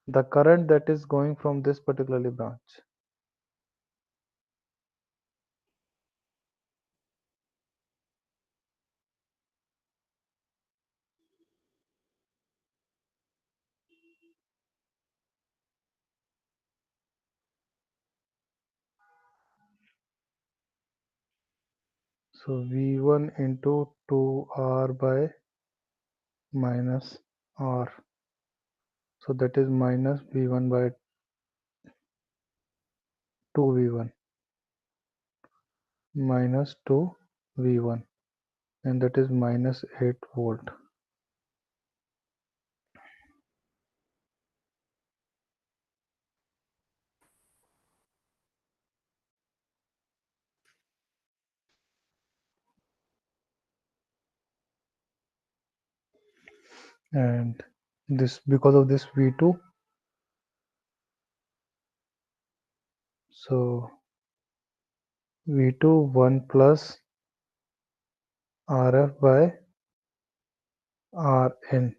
the current that is going from this particularly branch. So V1 into 2R by minus R. So that is minus V1 by 2V1 minus 2V1, and that is minus 8 volt. And this because of this V2, so V2 1 plus RF by Rn.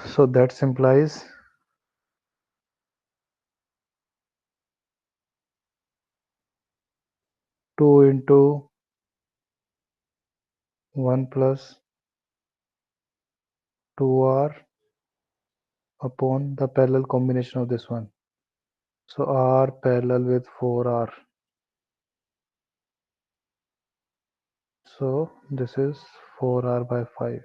So that implies 2 into 1 plus 2R upon the parallel combination of this one. So R parallel with 4R. So this is 4R by 5.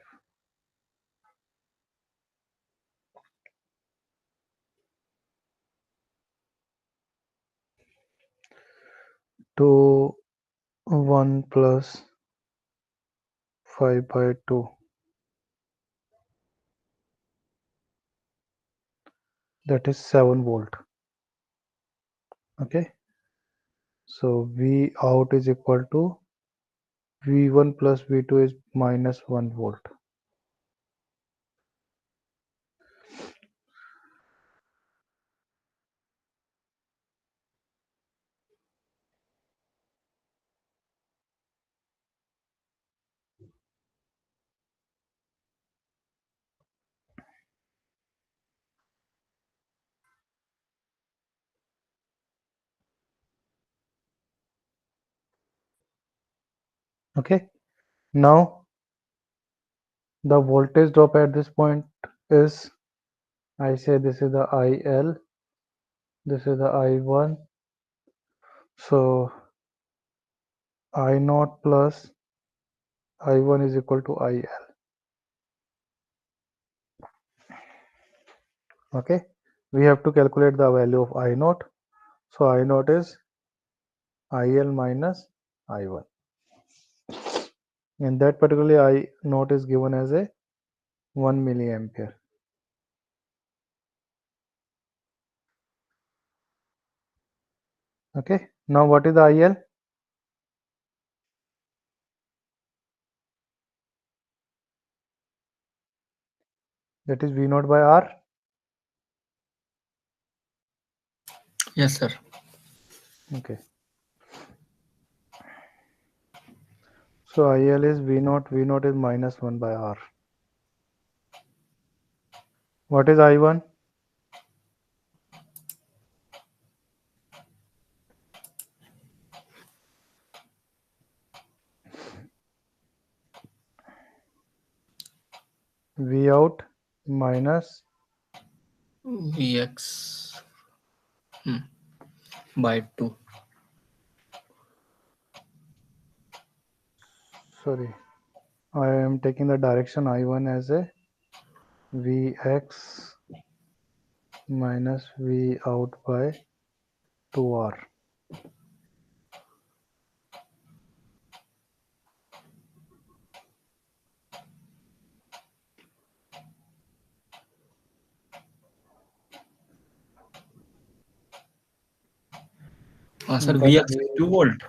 To 1 plus 5 by 2. That is 7 volt. Okay. So V out is equal to V1 plus V2 is minus 1 volt. Okay. Now the voltage drop at this point is, I say this is the IL, this is the I1, So I naught plus I1 is equal to IL. Okay, we have to calculate the value of I naught. So I naught is IL minus I1. And that particularly I naught is given as a 1 milliampere. Okay, now what is the IL? That is V naught by R. Yes, sir. Okay. So IL is V naught is minus 1 by R. What is I1? V out minus Vx by 2. sorry, I am taking the direction I1 as a Vx minus V out by 2R. Sir, That Vx is 2 volt.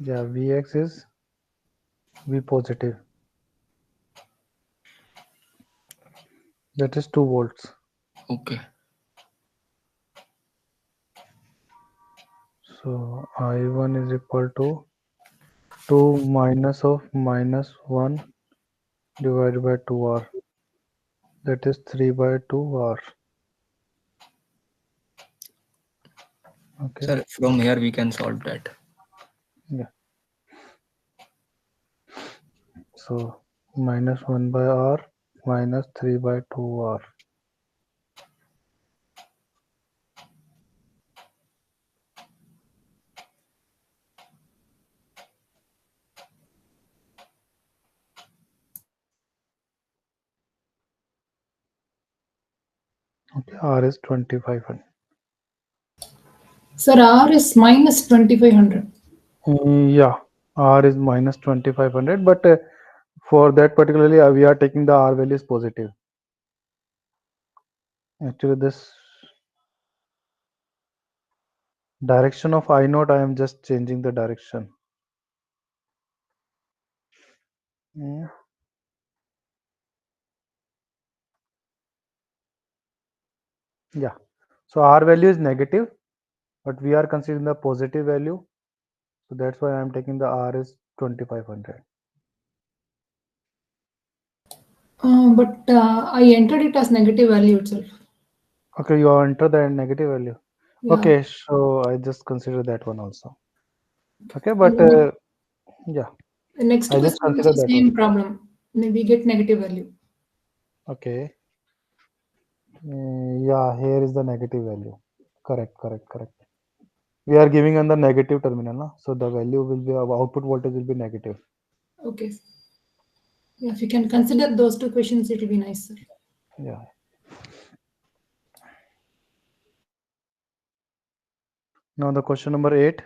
yeah, Vx is V positive. That is 2 volts. Okay. So I1 is equal to 2 minus of minus 1 divided by 2R. That is 3 by 2R. Okay. Sir, from here we can solve that. Yeah. So minus 1 by R minus 3 by 2R. Okay, R is 2500. Sir, R is minus 2500. Yeah, R is minus 2500, but for that particularly we are taking the R value is positive. Actually, this direction of I naught, I am just changing the direction. Mm. Yeah, so R value is negative, but we are considering the positive value. So that's why I am taking the R is 2500. But I entered it as negative value itself. Okay, you enter the negative value. Yeah. Okay, so I just consider that one also. Okay, but yeah, The next I just question is consider the that same one. problem. We get negative value. Okay. Yeah, here is the negative value. Correct. We are giving on the negative terminal, na? So the value will be output voltage will be negative. Okay. Yeah, if you can consider those two questions, it will be nice, sir. Yeah. Now the question number 8.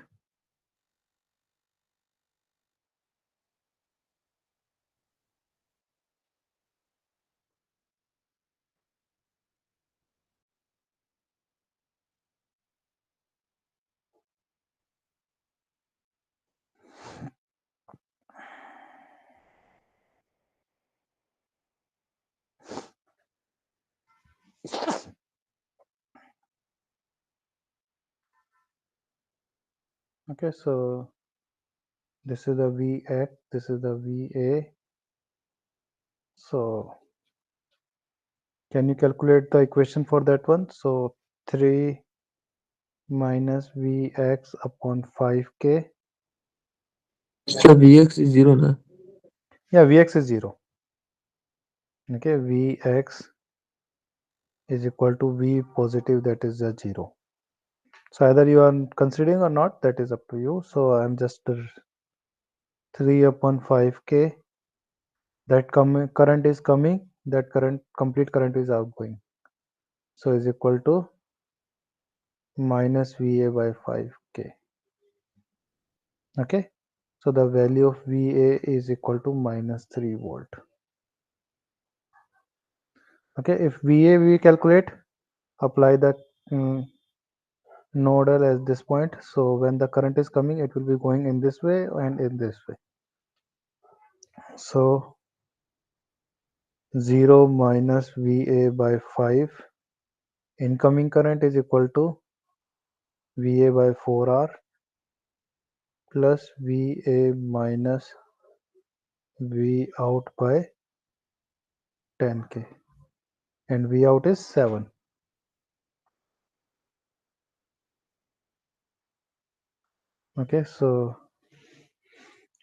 Okay, so this is the Vx, this is the Va. So can you calculate the equation for that one? So 3 minus Vx upon 5k. So Vx is 0 na? Yeah, Vx is 0. Okay, Vx is equal to V positive, that is a 0. So either you are considering or not, that is up to you. So I'm just 3 upon 5k, that current is coming, that complete current is outgoing. So is equal to minus VA by 5k. Okay, so the value of VA is equal to minus 3 volt. Okay, if VA we calculate, apply the nodal at this point. So when the current is coming, it will be going in this way and in this way. So 0 minus VA by 5, incoming current is equal to VA by 4R plus VA minus V out by 10k, and V out is 7. Okay, so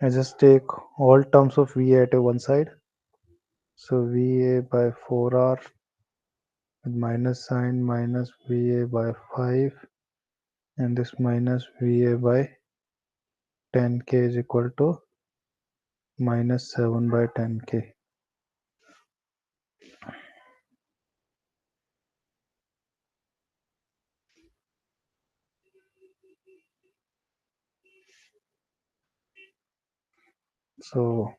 I just take all terms of VA at one side. So VA by 4R with minus sign minus VA by 5, and this minus VA by 10k is equal to minus 7 by 10k. So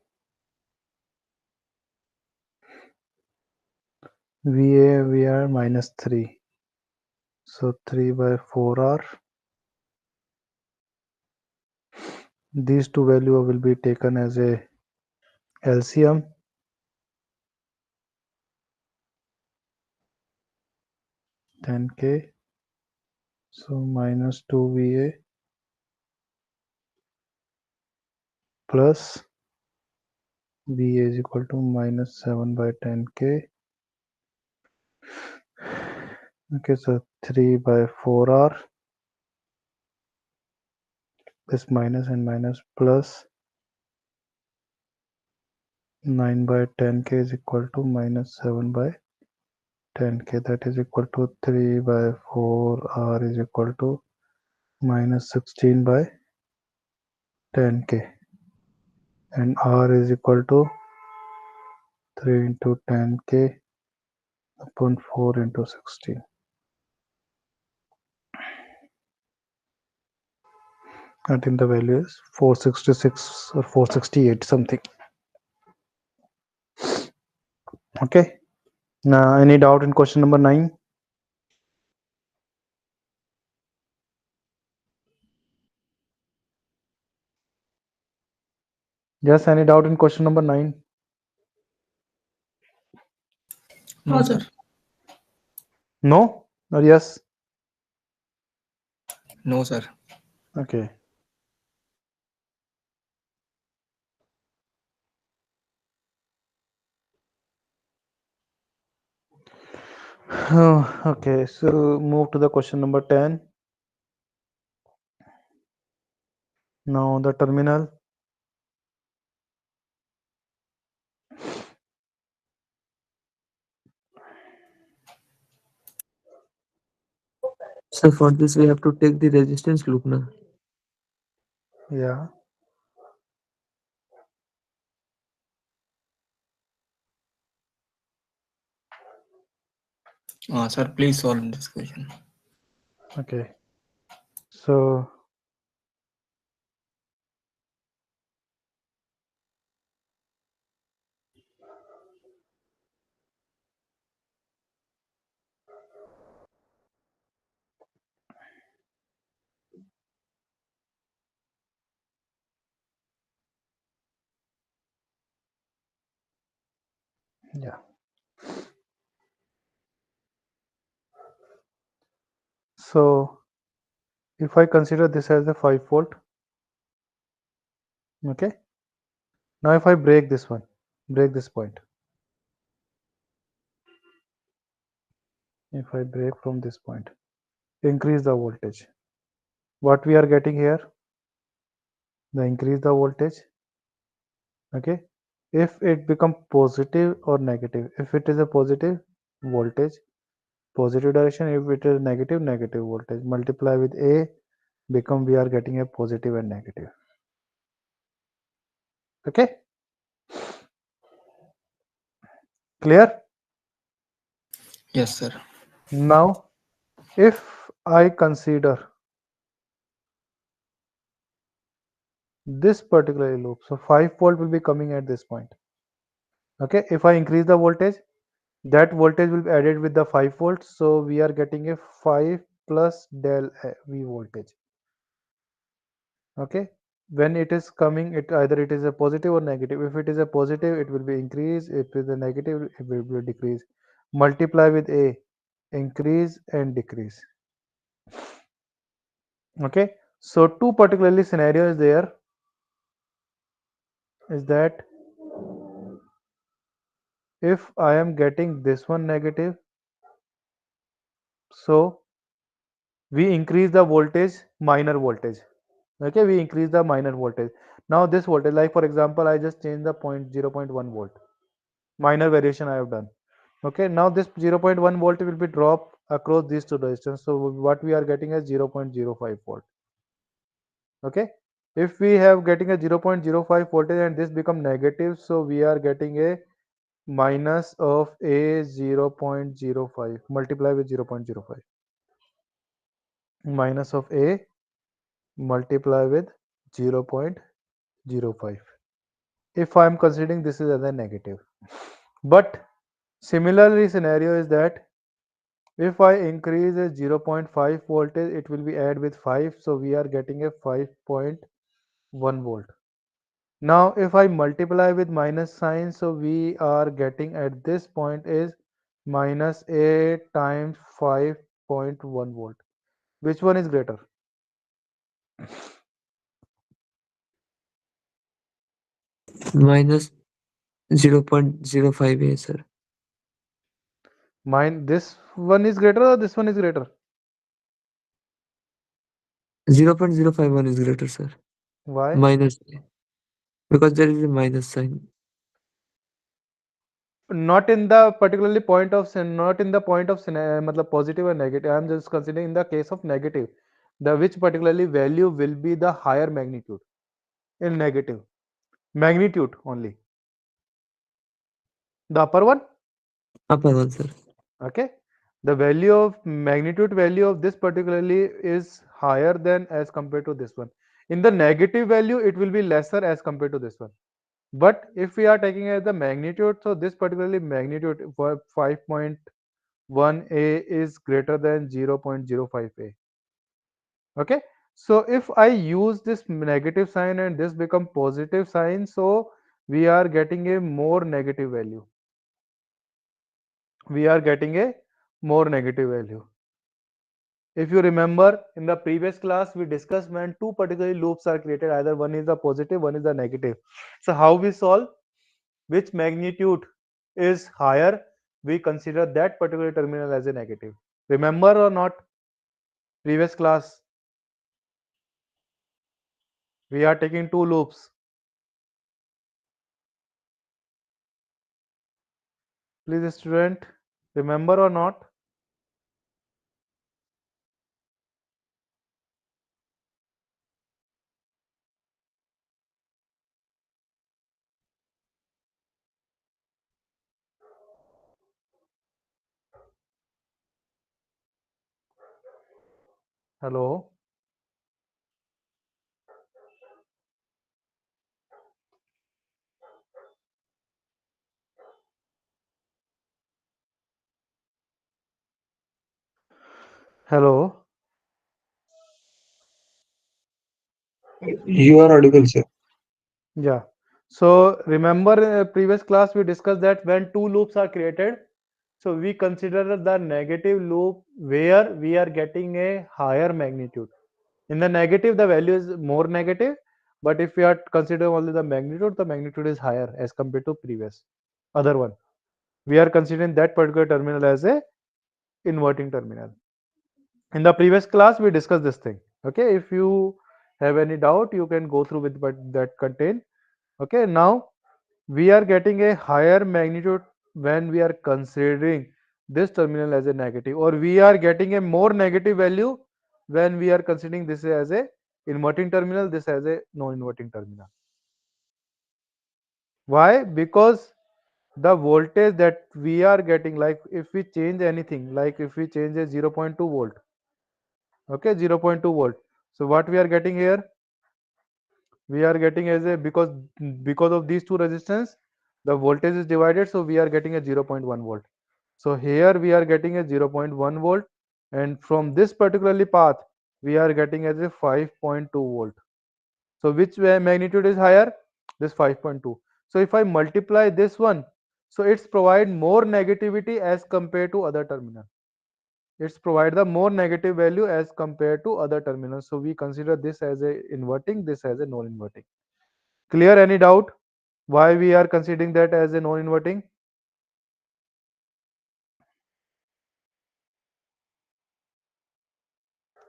VA we are minus 3. So 3 by 4R. These two values will be taken as a LCM. $10k. So minus 2 VA plus VA is equal to minus 7 by 10k. Okay, so 3 by 4R. This minus and minus plus 9 by 10k is equal to minus 7 by 10k. That is equal to 3 by 4R is equal to minus 16 by 10k. And R is equal to 3 into 10k upon 4 into 16. I think the value is 466 or 468 something. Okay. Now, any doubt in question number 9? Yes, any doubt in question number 9? No, No, sir. sir. No or yes? No, sir. Okay. Okay, so move to the question number 10. Now the terminal. So for this we have to take the resistance loop now. Yeah. Sir, please solve this question. Okay. So yeah. So if I consider this as a 5 volt, okay. Now if I break this one, break this point. If I break from this point, increase the voltage. What we are getting here, the increase the voltage. Okay. If it become positive or negative, if it is a positive voltage, positive direction. If it is negative, negative voltage. Multiply with A, become we are getting a positive and negative. Okay, clear? Yes, sir. Now, if I consider this particular loop, so 5 volt will be coming at this point. Okay, if I increase the voltage, that voltage will be added with the 5 volts, so we are getting a 5 plus del V voltage. Okay, when it is coming, it either it is a positive or negative. If it is a positive, it will be increase. If it is a negative, it will be decrease. Multiply with A, increase and decrease. Okay, so two particularly scenarios there is that if I am getting this one negative, so we increase the voltage, minor voltage. Okay, we increase the minor voltage. Now this voltage, like for example, I just changed the point 0.1 volt, minor variation I have done. Okay, now this 0.1 volt will be dropped across these two resistors, so what we are getting is 0.05 volt. Okay, if we have getting a 0.05 voltage and this become negative, so we are getting a minus of a 0.05 multiply with 0.05, minus of a multiply with 0.05, if I am considering this is as a negative. But similarly scenario is that if I increase a 0.5 voltage, it will be add with 5, so we are getting a 5.1 volt. Now if I multiply with minus sign, so we are getting at this point is minus a times 5.1 volt. Which one is greater? Minus 0.05 A, sir. This one is greater or this one is greater? 0.051 is greater, sir. Why? Minus A. Because there is a minus sign. Not in the particularly point of not in the point of matlab positive or negative. I am just considering in the case of negative, the which particularly value will be the higher magnitude in negative magnitude only, the upper one. Upper one, sir. Okay, the value of magnitude value of this particularly is higher than as compared to this one. In the negative value it will be lesser as compared to this one, but if we are taking as the magnitude, so this particularly magnitude for 5.1a is greater than 0.05a. Okay, so if I use this negative sign and this become positive sign, so we are getting a more negative value, we are getting a more negative value. If you remember in the previous class, we discussed when two particular loops are created, either one is the positive, one is the negative. So how we solve? Which magnitude is higher, we consider that particular terminal as a negative. Remember or not? Previous class, we are taking two loops. Please student, remember or not? Hello. Hello. You are audible, sir. Yeah. So remember previous class we discussed that when two loops are created, so we consider the negative loop where we are getting a higher magnitude. In the negative, the value is more negative, but if we are consider only the magnitude is higher as compared to previous other one. We are considering that particular terminal as a inverting terminal. In the previous class, we discussed this thing. Okay, if you have any doubt, you can go through with what that contain. Okay, now we are getting a higher magnitude when we are considering this terminal as a negative, or we are getting a more negative value when we are considering this as a inverting terminal, this as a non-inverting terminal. Why? Because the voltage that we are getting, like if we change anything, like if we change a 0.2 volt, okay, 0.2 volt, so what we are getting here, we are getting as a, because of these two resistance, the voltage is divided, so we are getting a 0.1 volt. So here we are getting a 0.1 volt, and from this particularly path we are getting as a 5.2 volt. So which magnitude is higher? This 5.2. So if I multiply this one, so it's provide more negativity as compared to other terminal. It's provide the more negative value as compared to other terminals. So we consider this as a inverting, this as a non-inverting. Clear? Any doubt why we are considering that as a non-inverting?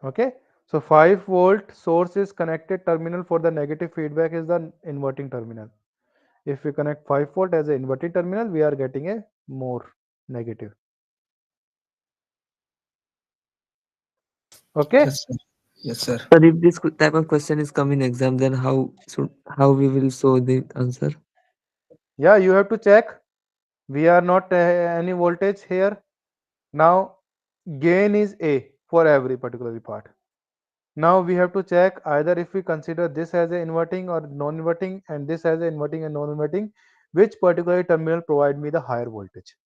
Okay, so 5 volt source is connected terminal for the negative feedback is the inverting terminal. If we connect 5 volt as an inverting terminal, we are getting a more negative. Okay, Yes, sir. Yes, sir. Sir, if this type of question is come in exam, then how we will show the answer? yeah, you have to check. We are not any voltage here. Now gain is A for every particular part. Now we have to check either if we consider this as a inverting or non-inverting and this as a inverting and non-inverting, which particular terminal provide me the higher voltage.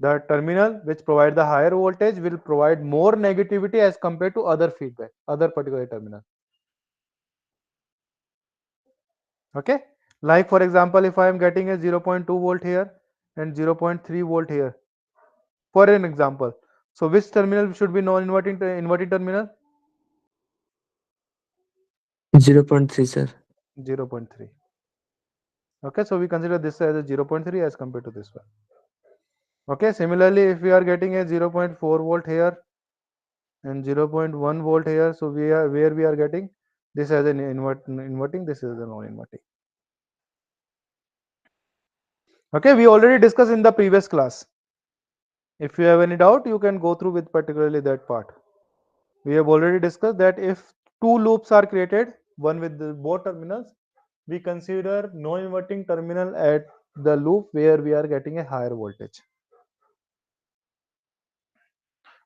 The terminal which provide the higher voltage will provide more negativity as compared to other feedback, other particular terminal. Okay, like for example, if I am getting a 0.2 volt here and 0.3 volt here, for an example, so which terminal should be non-inverting inverting terminal? 0.3, sir. 0.3. Okay, so we consider this as a 0.3 as compared to this one. Okay, similarly, if we are getting a 0.4 volt here and 0.1 volt here, so we are where we are getting this as an inverting, this is a non-inverting. Okay, we already discussed in the previous class. If you have any doubt, you can go through with particularly that part. We have already discussed that if two loops are created, one with the both terminals, we consider non-inverting terminal at the loop where we are getting a higher voltage.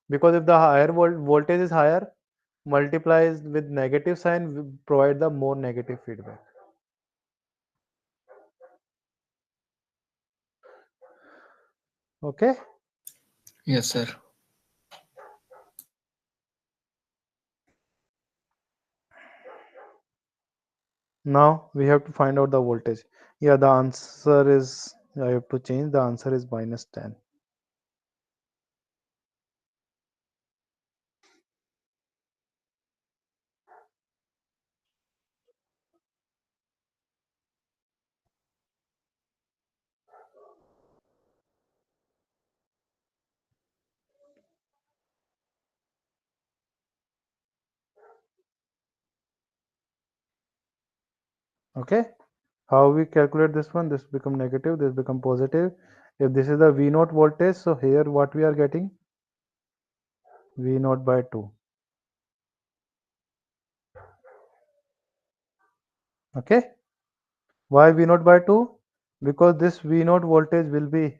Because if the higher voltage is higher, multiplies with negative sign, we provide the more negative feedback. Okay. Yes, sir. Now we have to find out the voltage. Yeah, the answer is, I have to change, the answer is -10. Okay, how we calculate this one? This become negative, this become positive. If this is the V naught voltage, so here what we are getting? V naught by 2. Okay, why V naught by 2? Because this V naught voltage will be,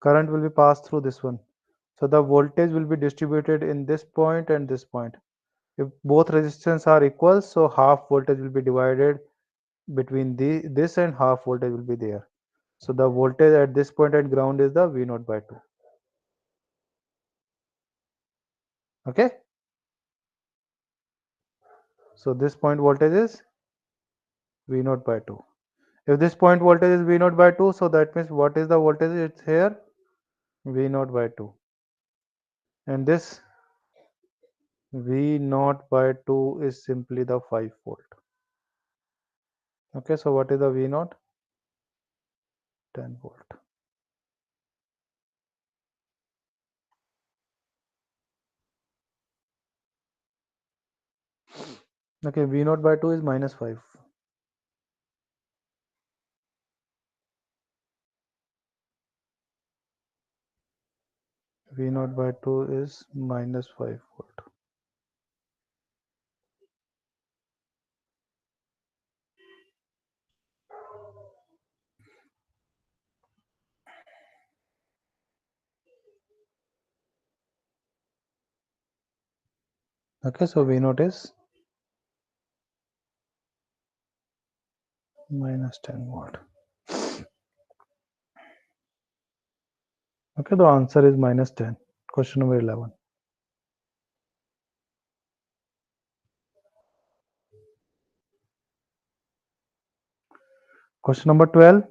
current will be passed through this one. So the voltage will be distributed in this point and this point. If both resistance are equal, so half voltage will be divided between this and half voltage will be there. So the voltage at this point at ground is the V naught by 2. Okay. So this point voltage is V naught by 2. If this point voltage is V naught by 2, so that means what is the voltage? It's here V naught by 2. And this V naught by 2 is simply the 5 volt. Okay, so what is the V naught? 10 volt. Okay, V naught by 2 is -5. V naught by 2 is minus 5 volt. Okay, so V naught is minus 10 volt. Okay, the answer is minus 10. Question number 11. Question number 12.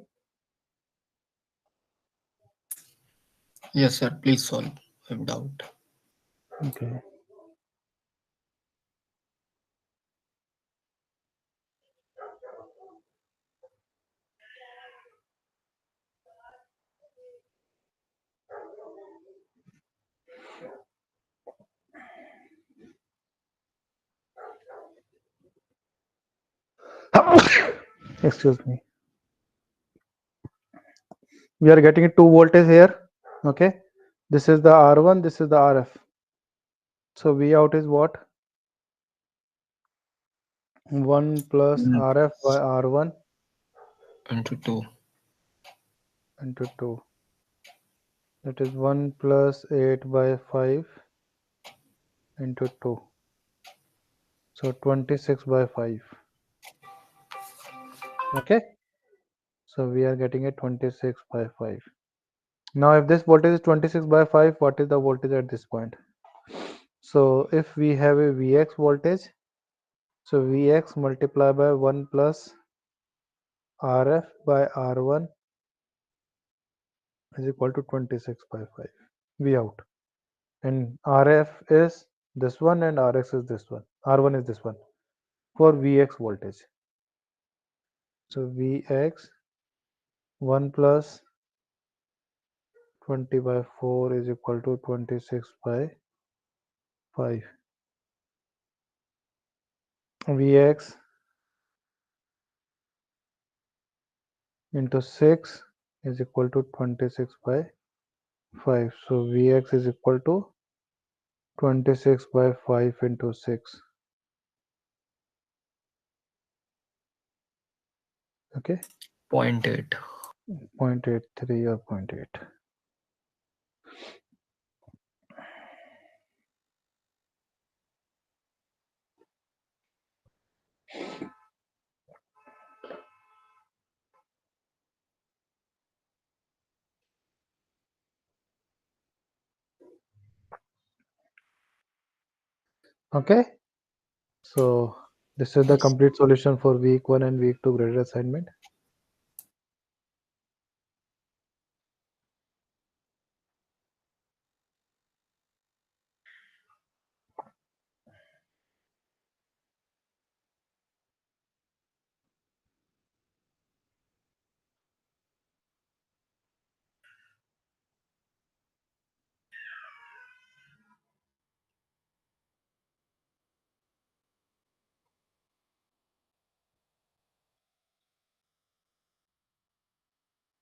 Yes, sir. Please solve. I have doubt. Okay. Excuse me. We are getting 2 voltage here. Okay. This is the R1, this is the RF. So V out is what? 1 plus RF by R1 Into 2. into 2. That is 1 plus 8 by 5 into 2. So 26 by 5. Okay. So we are getting a 26 by 5. Now if this voltage is 26 by 5, what is the voltage at this point? So if we have a Vx voltage, so Vx multiplied by 1 plus Rf by R1 is equal to 26 by 5. V out. And Rf is this one and Rx is this one. R1 is this one for Vx voltage. So Vx 1 plus 20 by 4 is equal to 26 by 5. Vx into 6 is equal to 26 by 5. So Vx is equal to 26 by 5 into 6. Okay. 0.8. 0.83 or 0.8. Okay. So this is the Yes. complete solution for week 1 and week 2 graded assignment.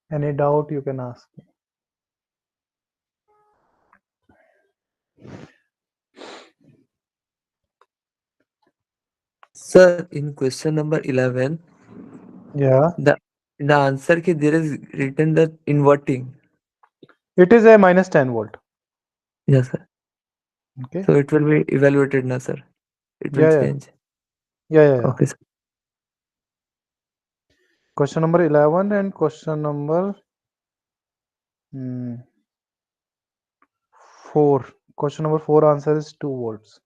Any doubt you can ask me. Sir, in question number 11, Yeah. the answer ki there is written that inverting. It is a minus 10 volt. Yes, sir. Okay. So it will be evaluated now, sir. It will Yeah. change. Yeah. Okay, sir. Question number 11 and question number 4. Question number 4 answer is 2 volts.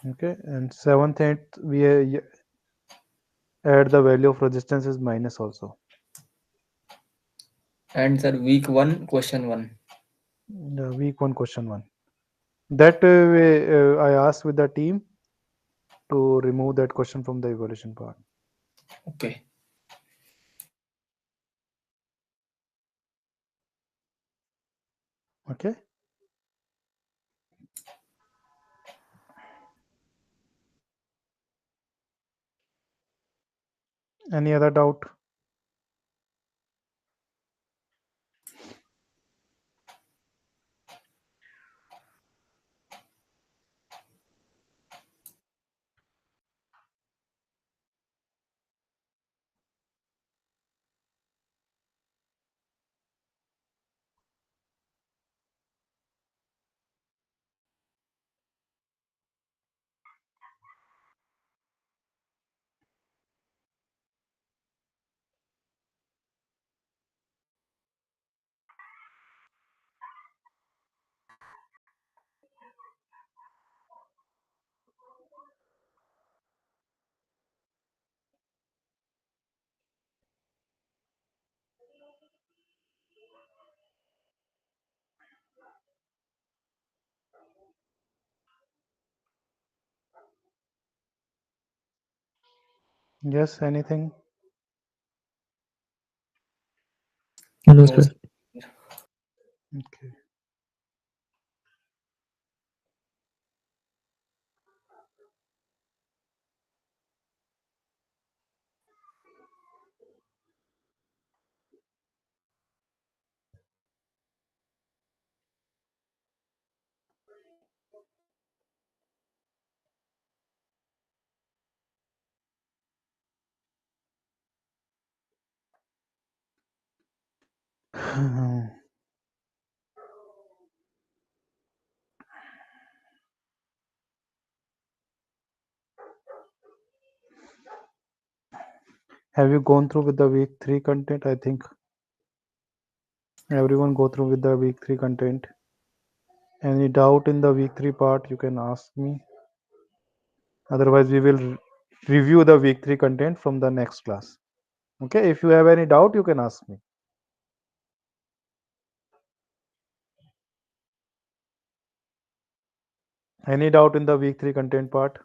Okay. And 7th, 8th we add the value of resistance is minus also. And sir, week 1, question 1. Week 1 question 1. That I asked with the team to remove that question from the evaluation part. Okay. Okay. Any other doubt? Yes, anything? No, No, sir. sir. Okay. Have you gone through with the week 3 content? I think everyone go through with the week 3 content. Any doubt in the week 3 part, you can ask me. Otherwise, we will review the week 3 content from the next class. Okay, if you have any doubt, you can ask me. Any doubt in the week 3 content part?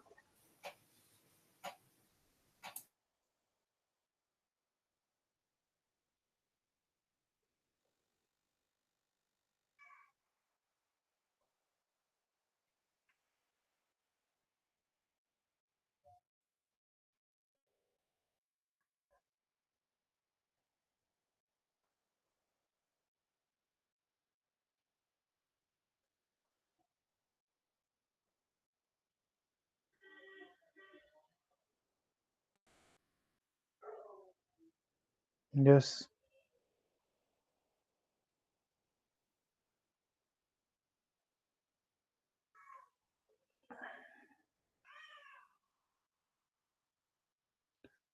Yes.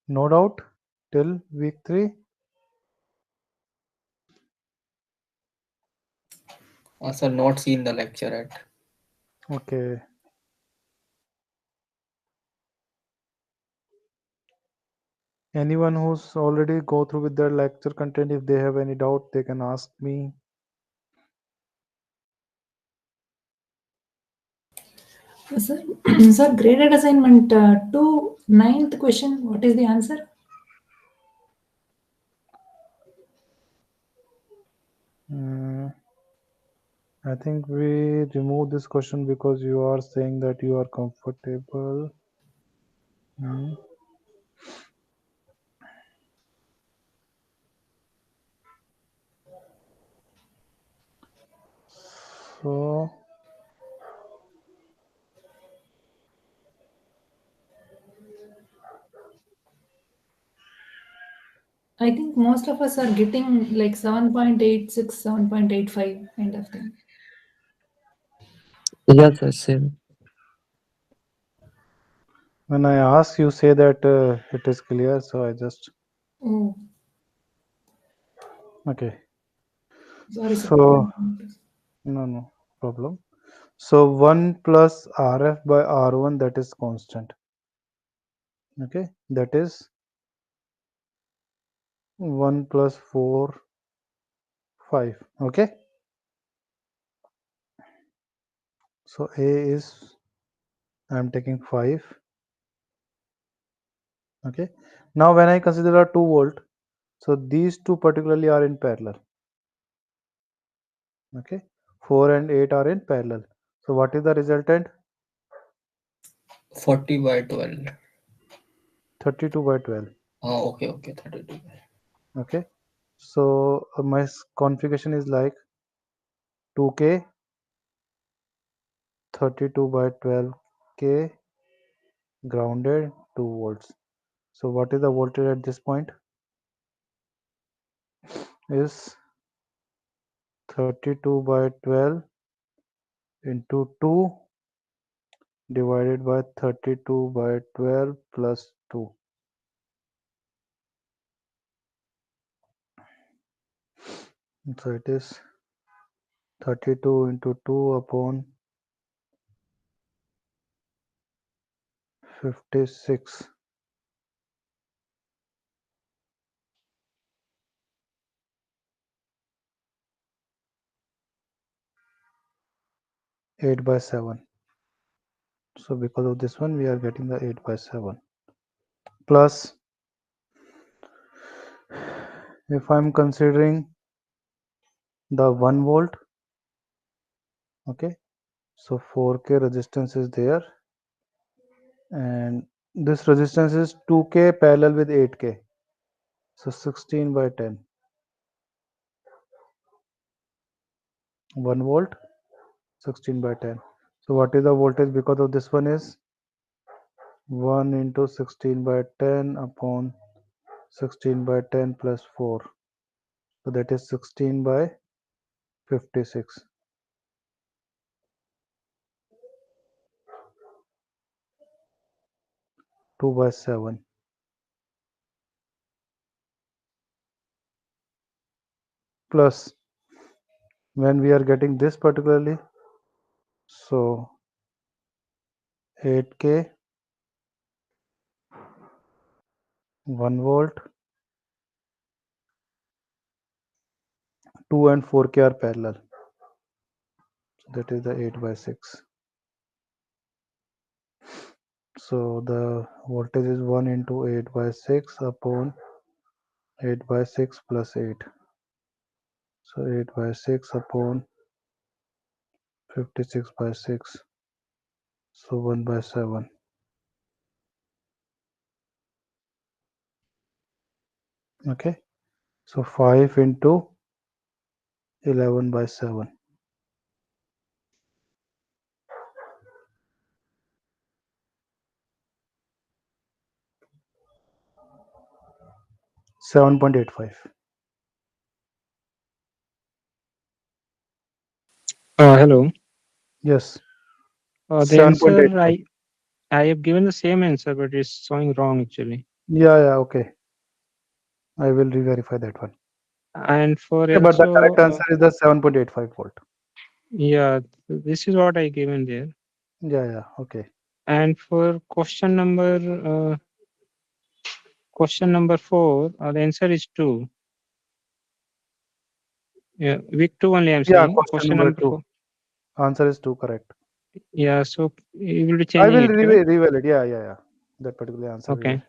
No doubt till week 3? Sir, not seen the lecture yet. Okay. Anyone who's already go through with their lecture content, if they have any doubt, they can ask me. Sir, sir, graded assignment 2, ninth question. What is the answer? I think we remove this question because you are saying that you are comfortable. So I think most of us are getting like 7.86, 7.85 kind of thing. Yes, sir. Same. when I ask, you say that it is clear. So I just Oh, okay. sorry, sir. So no problem. So 1 plus RF by R1, that is constant. Okay, that is 1 plus 4, 5. Okay, so A is, I'm taking 5. Okay, now when I consider a 2 volt, so these two particularly are in parallel. Okay, 4 and 8 are in parallel. So what is the resultant? 40 by 12. 32 by 12. Okay, 32. Okay, so my configuration is like 2K, 32 by 12K, grounded, 2 volts. So what is the voltage at this point? Is 32 by 12 into 2 divided by 32 by 12 plus 2. So it is 32 into 2 upon 56. Eight by 7. So because of this one, we are getting the 8 by 7 plus If I'm considering the 1 volt, okay, so 4K resistance is there, and this resistance is 2K parallel with 8K, so 16 by 10, 1 volt, 16 by 10. So what is the voltage because of this one is 1 into 16 by 10 upon 16 by 10 plus 4, so that is 16 by 56. 2 by 7. Plus, when we are getting this particularly, so 8K, 1 volt, 2 and 4K are parallel. So that is the 8 by 6. So the voltage is 1 into 8 by 6 upon 8 by 6 plus 8. So 8 by 6 upon 56 by 6. So 1 by 7. Okay. So 5 into 11 by 7. 7.85. Hello. Yes. The answer 7.85. I have given the same answer, but it's showing wrong actually. Yeah, okay. I will re-verify that one. And for Okay, but the also, correct answer is the 7.85 volt. yeah, this is what I given there. Yeah, okay. And for question number 4, the answer is 2. Yeah, week 2 only I'm Yeah, saying. question Question number number 2. 4. Answer is 2, correct. Yeah, so you will be I changing will it, correct? revalidate. Yeah. That particular answer. Okay.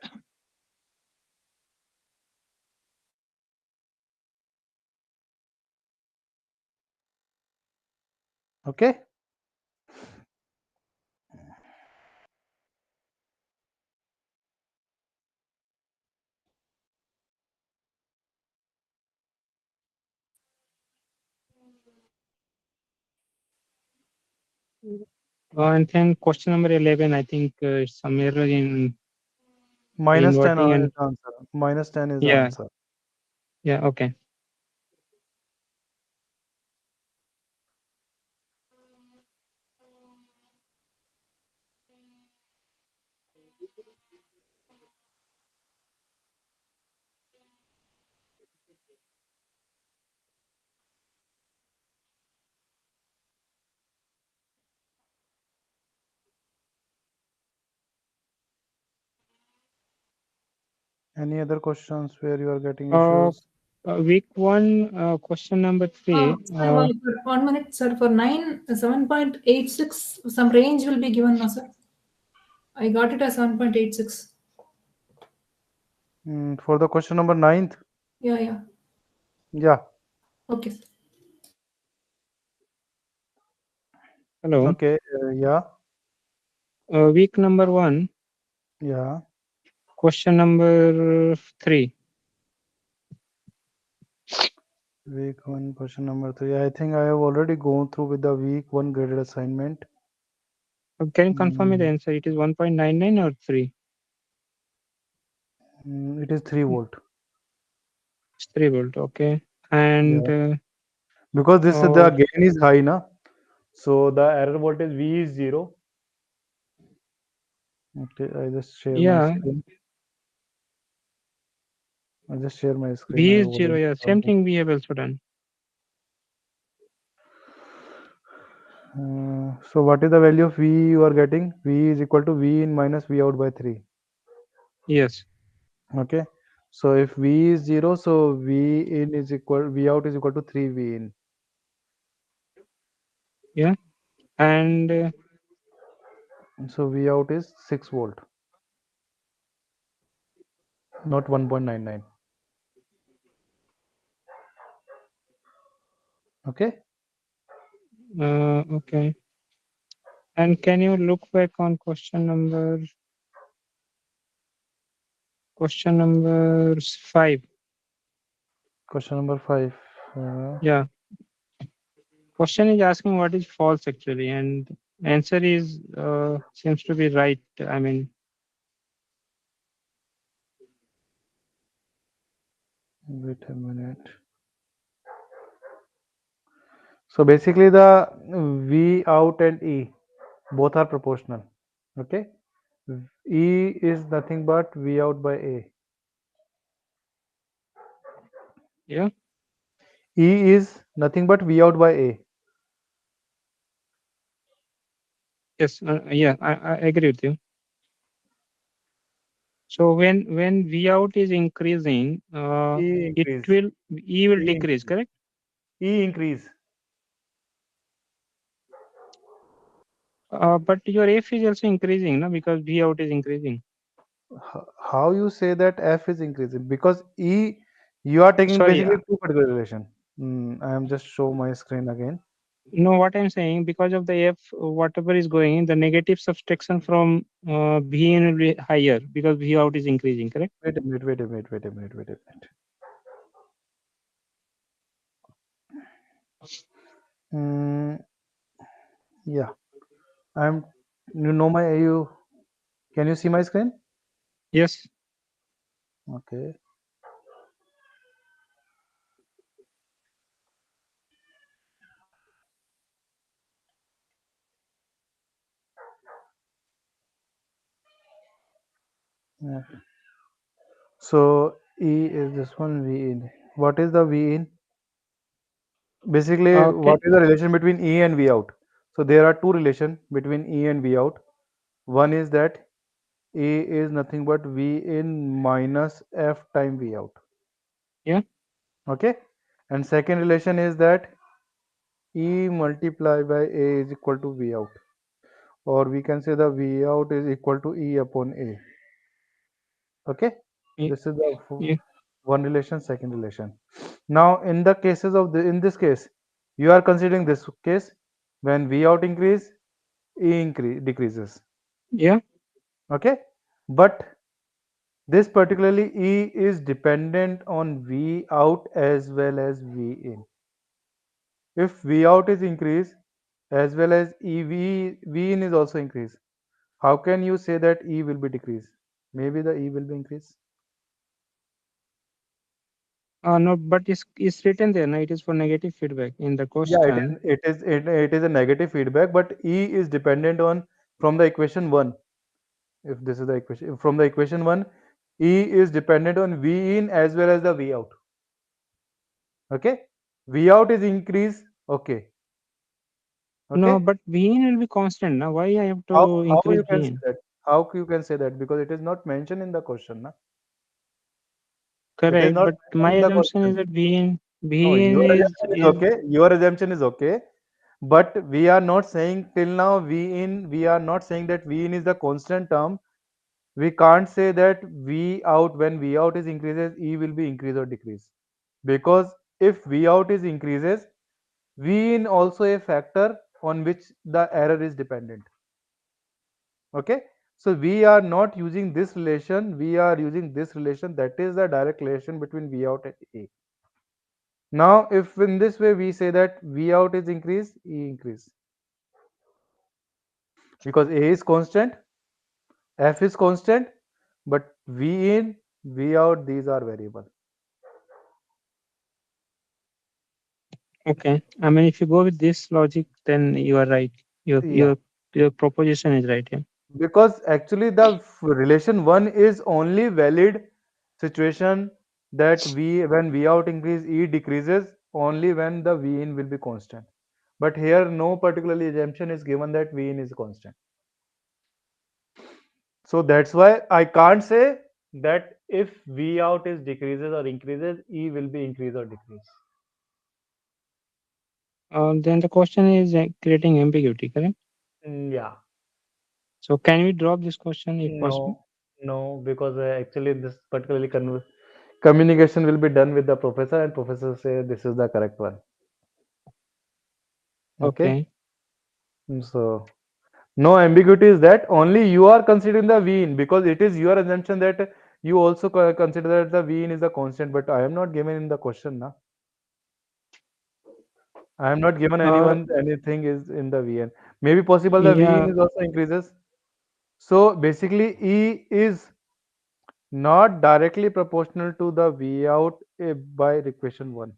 Okay. And then question number 11, I think some error in Minus 10 inverting is and the answer. Minus 10 is the yeah, answer. yeah, okay. Any other questions where you are getting Uh, issues? Week 1, question number 3. Sir, 1 minute, sir. For 7.86, some range will be given, no, sir. I got it as 7.86. For the question number 9th? Yeah. Yeah. Okay. Hello. Okay. Yeah. Week number 1. Yeah. Question number 3. Week 1, question number 3. I think I have already gone through with the week 1 graded assignment. Can you confirm me the answer? It is 1.99 or 3? It is 3 volt. It's 3 volt, okay. And Yeah. Because this the oh, gain is high, na? So the error voltage V is 0. Okay, I just share my yeah, screen. I just share my screen. V I is 0. already Yeah, same thing we have also done. So what is the value of V you are getting? V is equal to V in minus V out by 3. Yes. Okay. So if V is 0, so V in is equal, V out is equal to 3 V in. Yeah. And So V out is 6 volt, not 1.99. Okay. Okay. And can you look back on question number 5? Question number 5. Yeah. Question is asking what is false actually, and answer is seems to be right. I mean, Wait a minute. So basically the V out and E both are proportional. Okay. E is nothing but V out by A. yeah. E is nothing but V out by A. Yes. Yeah. I agree with you. So when V out is increasing, E it increase. will E will E decrease, increase. correct? E increase. But your F is also increasing, no? Because V out is increasing. How you say that F is increasing? Because E, you are taking Sorry. basically two particular relation. I am just show my screen again. No, what I'm saying, because of the F, whatever is going, the negative subtraction from V in will be higher because V out is increasing, correct? Wait a minute. Wait a minute. Wait a minute. Wait a minute. Mm, yeah. I'm. You know my. You can you see my screen? Yes. Okay. Yeah. So E is this one V in. What is the V in? Basically, Okay. what is the relation between E and V out? So there are two relation between E and V out. One is that E is nothing but V in minus F time V out. Yeah. Okay. And second relation is that E multiplied by A is equal to V out. Or we can say the V out is equal to E upon A. Okay. Yeah. This is the Yeah. one relation, second relation. Now, in the cases of in this case, you are considering this case when V out increase, decreases. Yeah. Okay, but this particularly E is dependent on V out as well as V in. If V out is increased as well as V in is also increased, how can you say that E will be decreased? Maybe the E will be increased. No, but it's written there. No, it is for negative feedback in the Yeah, question. it is a negative feedback, but E is dependent on from the equation 1. If this is the equation from the equation 1, E is dependent on V in as well as the V out. Okay, V out is increase. Okay, No, okay. but V in will be constant. Now, why I have How to how increase you V can say in? that? How you can say that? Because it is not mentioned in the question, na? It is Correct. not But my mentioned in the assumption is question. that V in No, V in your is assumption is okay. Your assumption is okay. But we are not saying till now V in. We are not saying that V in is the constant term. We can't say that V out when V out is increases, E will be increase or decrease. Because if V out is increases, V in also a factor on which the error is dependent. Okay. So we are not using this relation, we are using this relation, that is the direct relation between V out and A. Now, if in this way we say that V out is increased, E increase. Because A is constant, F is constant, but V in, V out, these are variable. okay. I mean, if you go with this logic, then you are right. Your Yeah. your your proposition is right. Yeah. Because actually the relation 1 is only valid situation that V when V out increase, E decreases only when the V in will be constant. But here no particularly assumption is given that V in is constant. So that's why I can't say that if V out is decreases or increases, E will be increase or decrease. Then the question is creating ambiguity, correct? Yeah. So can we drop this question if possible? No, because actually this particularly communication will be done with the professor and professor say this is the correct one. Okay. Okay. So no ambiguity is that only you are considering the V in because it is your assumption that you also consider that the V in is a constant, but I am not given in the question now. I am not given Uh, anyone anything is in the Vn. Maybe possible the V in yeah. is also increases. So basically E is not directly proportional to the V out by equation 1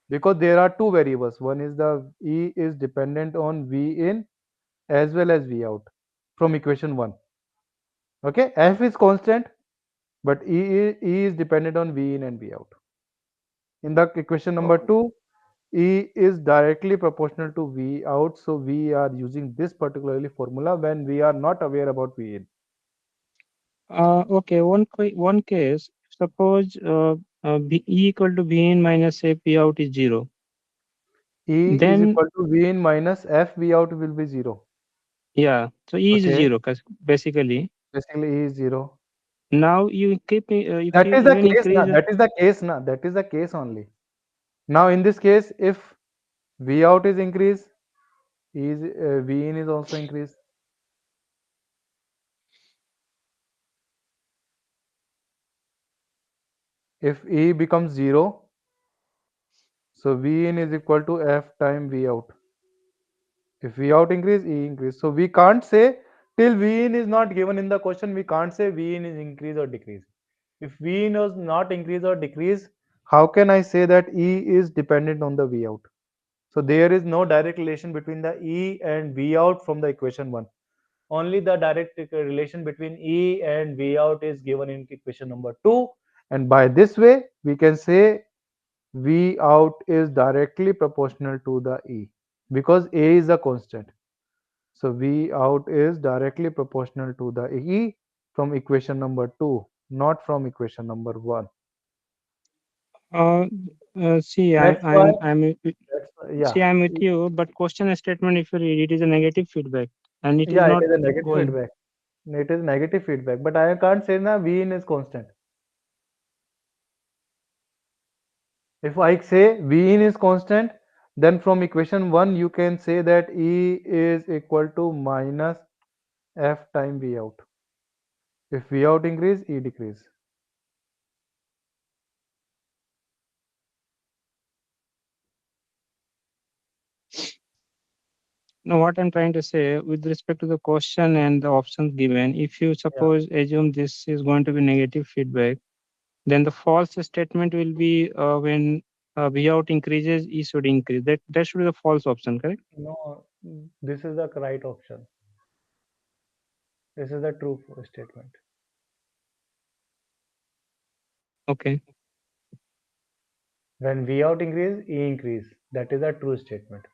because there are two variables. One is the E is dependent on V in as well as V out from equation 1. Okay, F is constant, but E is dependent on V in and V out. In the equation number 2, E is directly proportional to V out, so we are using this particularly formula when we are not aware about V in. Okay. One case. Suppose B E equal to B in minus say P out is 0. E is Then equal to V in minus F V out will be 0. yeah. So E is Okay, 0 because basically basically E is 0. now you keep if That you is the even case, na? increase. That is the case, na? That is the case only. Now in this case, if V out is increased, V in is also increased. If E becomes 0, so V in is equal to F time V out. If V out increase, E increase. So we can't say till V in is not given in the question, we can't say V in is increase or decrease. If V in is not increase or decrease, how can I say that E is dependent on the V out? So there is no direct relation between the E and V out from the equation 1. Only the direct relation between E and V out is given in equation number 2. And by this way, we can say V out is directly proportional to the E because A is a constant. So V out is directly proportional to the E from equation number 2, not from equation number 1. Uh, see, That's why, see, yeah, I'm with you, but question statement, if you read, it is a negative feedback, and it is yeah, it not is a negative going. feedback. It is negative feedback, but I can't say na V in is constant. If I say V in is constant, then from equation 1 you can say that E is equal to minus F time V out. If V out increase, E decrease. No, what I'm trying to say with respect to the question and the options given, if you Yeah. suppose assume this is going to be negative feedback, then the false statement will be when V out increases, E should increase. That should be the false option, correct? No, this is the right option. This is the true statement. Okay. When V out increase, E increase. That is a true statement.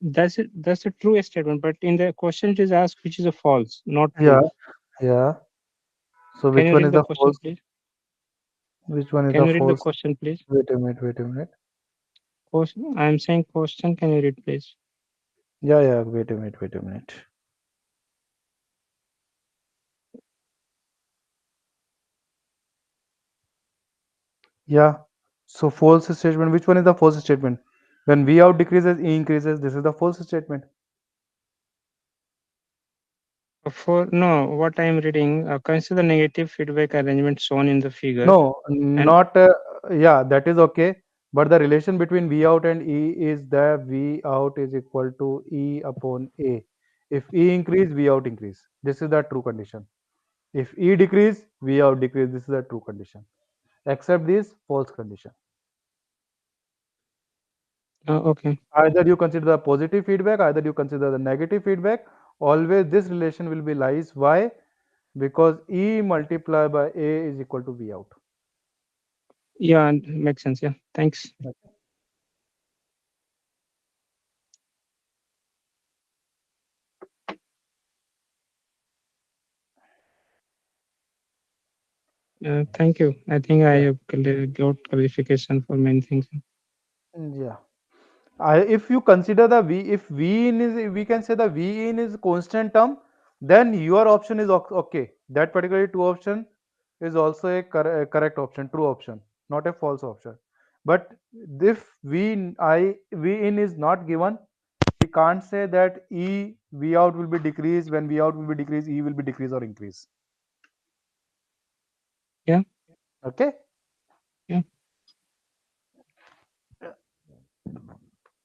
That's it. That's a true statement, but in the question it is asked which is a false, not Yeah, true. yeah. So Can which you one read is the the question, false? please? Which one is Can the you read the false? question, please? Wait a minute, wait a minute. Question. I'm saying question. Can you read, please? Yeah, yeah, wait a minute, wait a minute. Yeah. So false statement. Which one is the false statement? When V out decreases, E increases. This is the false statement. For no, what I'm reading, consider negative feedback arrangement shown in the figure. No, And not. Yeah, that is okay. But the relation between V out and E is that V out is equal to E upon A. If E increase, V out increase. This is the true condition. If E decrease, V out decrease. This is the true condition. Except this false condition. okay. Either you consider the positive feedback, either you consider the negative feedback. Always this relation will be lies. Why? Because E multiplied by A is equal to V out. Yeah, makes sense. Yeah. Thanks. Thank you. I think I Yeah. have got clarification for many things. Yeah. If you consider the V, if V in is, we can say the V in is constant term, then your option is okay. That particular two option is also a correct option, true option, not a false option. But if V in is not given, we can't say that V out will be decreased. When V out will be decreased, E will be decreased or increase. Yeah. Okay.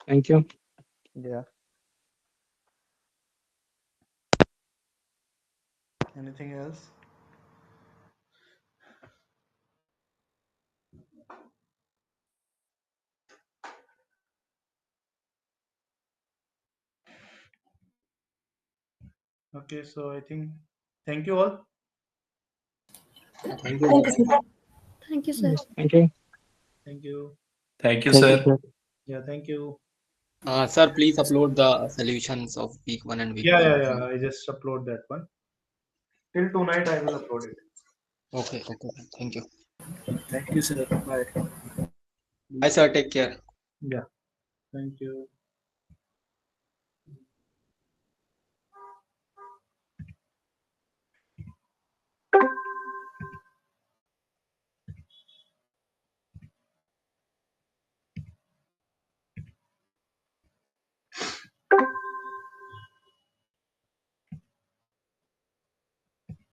Thank you. Yeah. Anything else? Okay, so I think thank you all. Thank you. Thank you, sir. Thank you, sir. Yes, thank you. Thank you. Thank you, Thank you, sir. sir. Yeah, thank you. Sir, please upload the solutions of week 1 and week 2. Yeah. I just upload that one. Till tonight, I will upload it. Okay. Thank you. Thank you, sir. Bye. Bye, sir. Take care. Yeah. Thank you.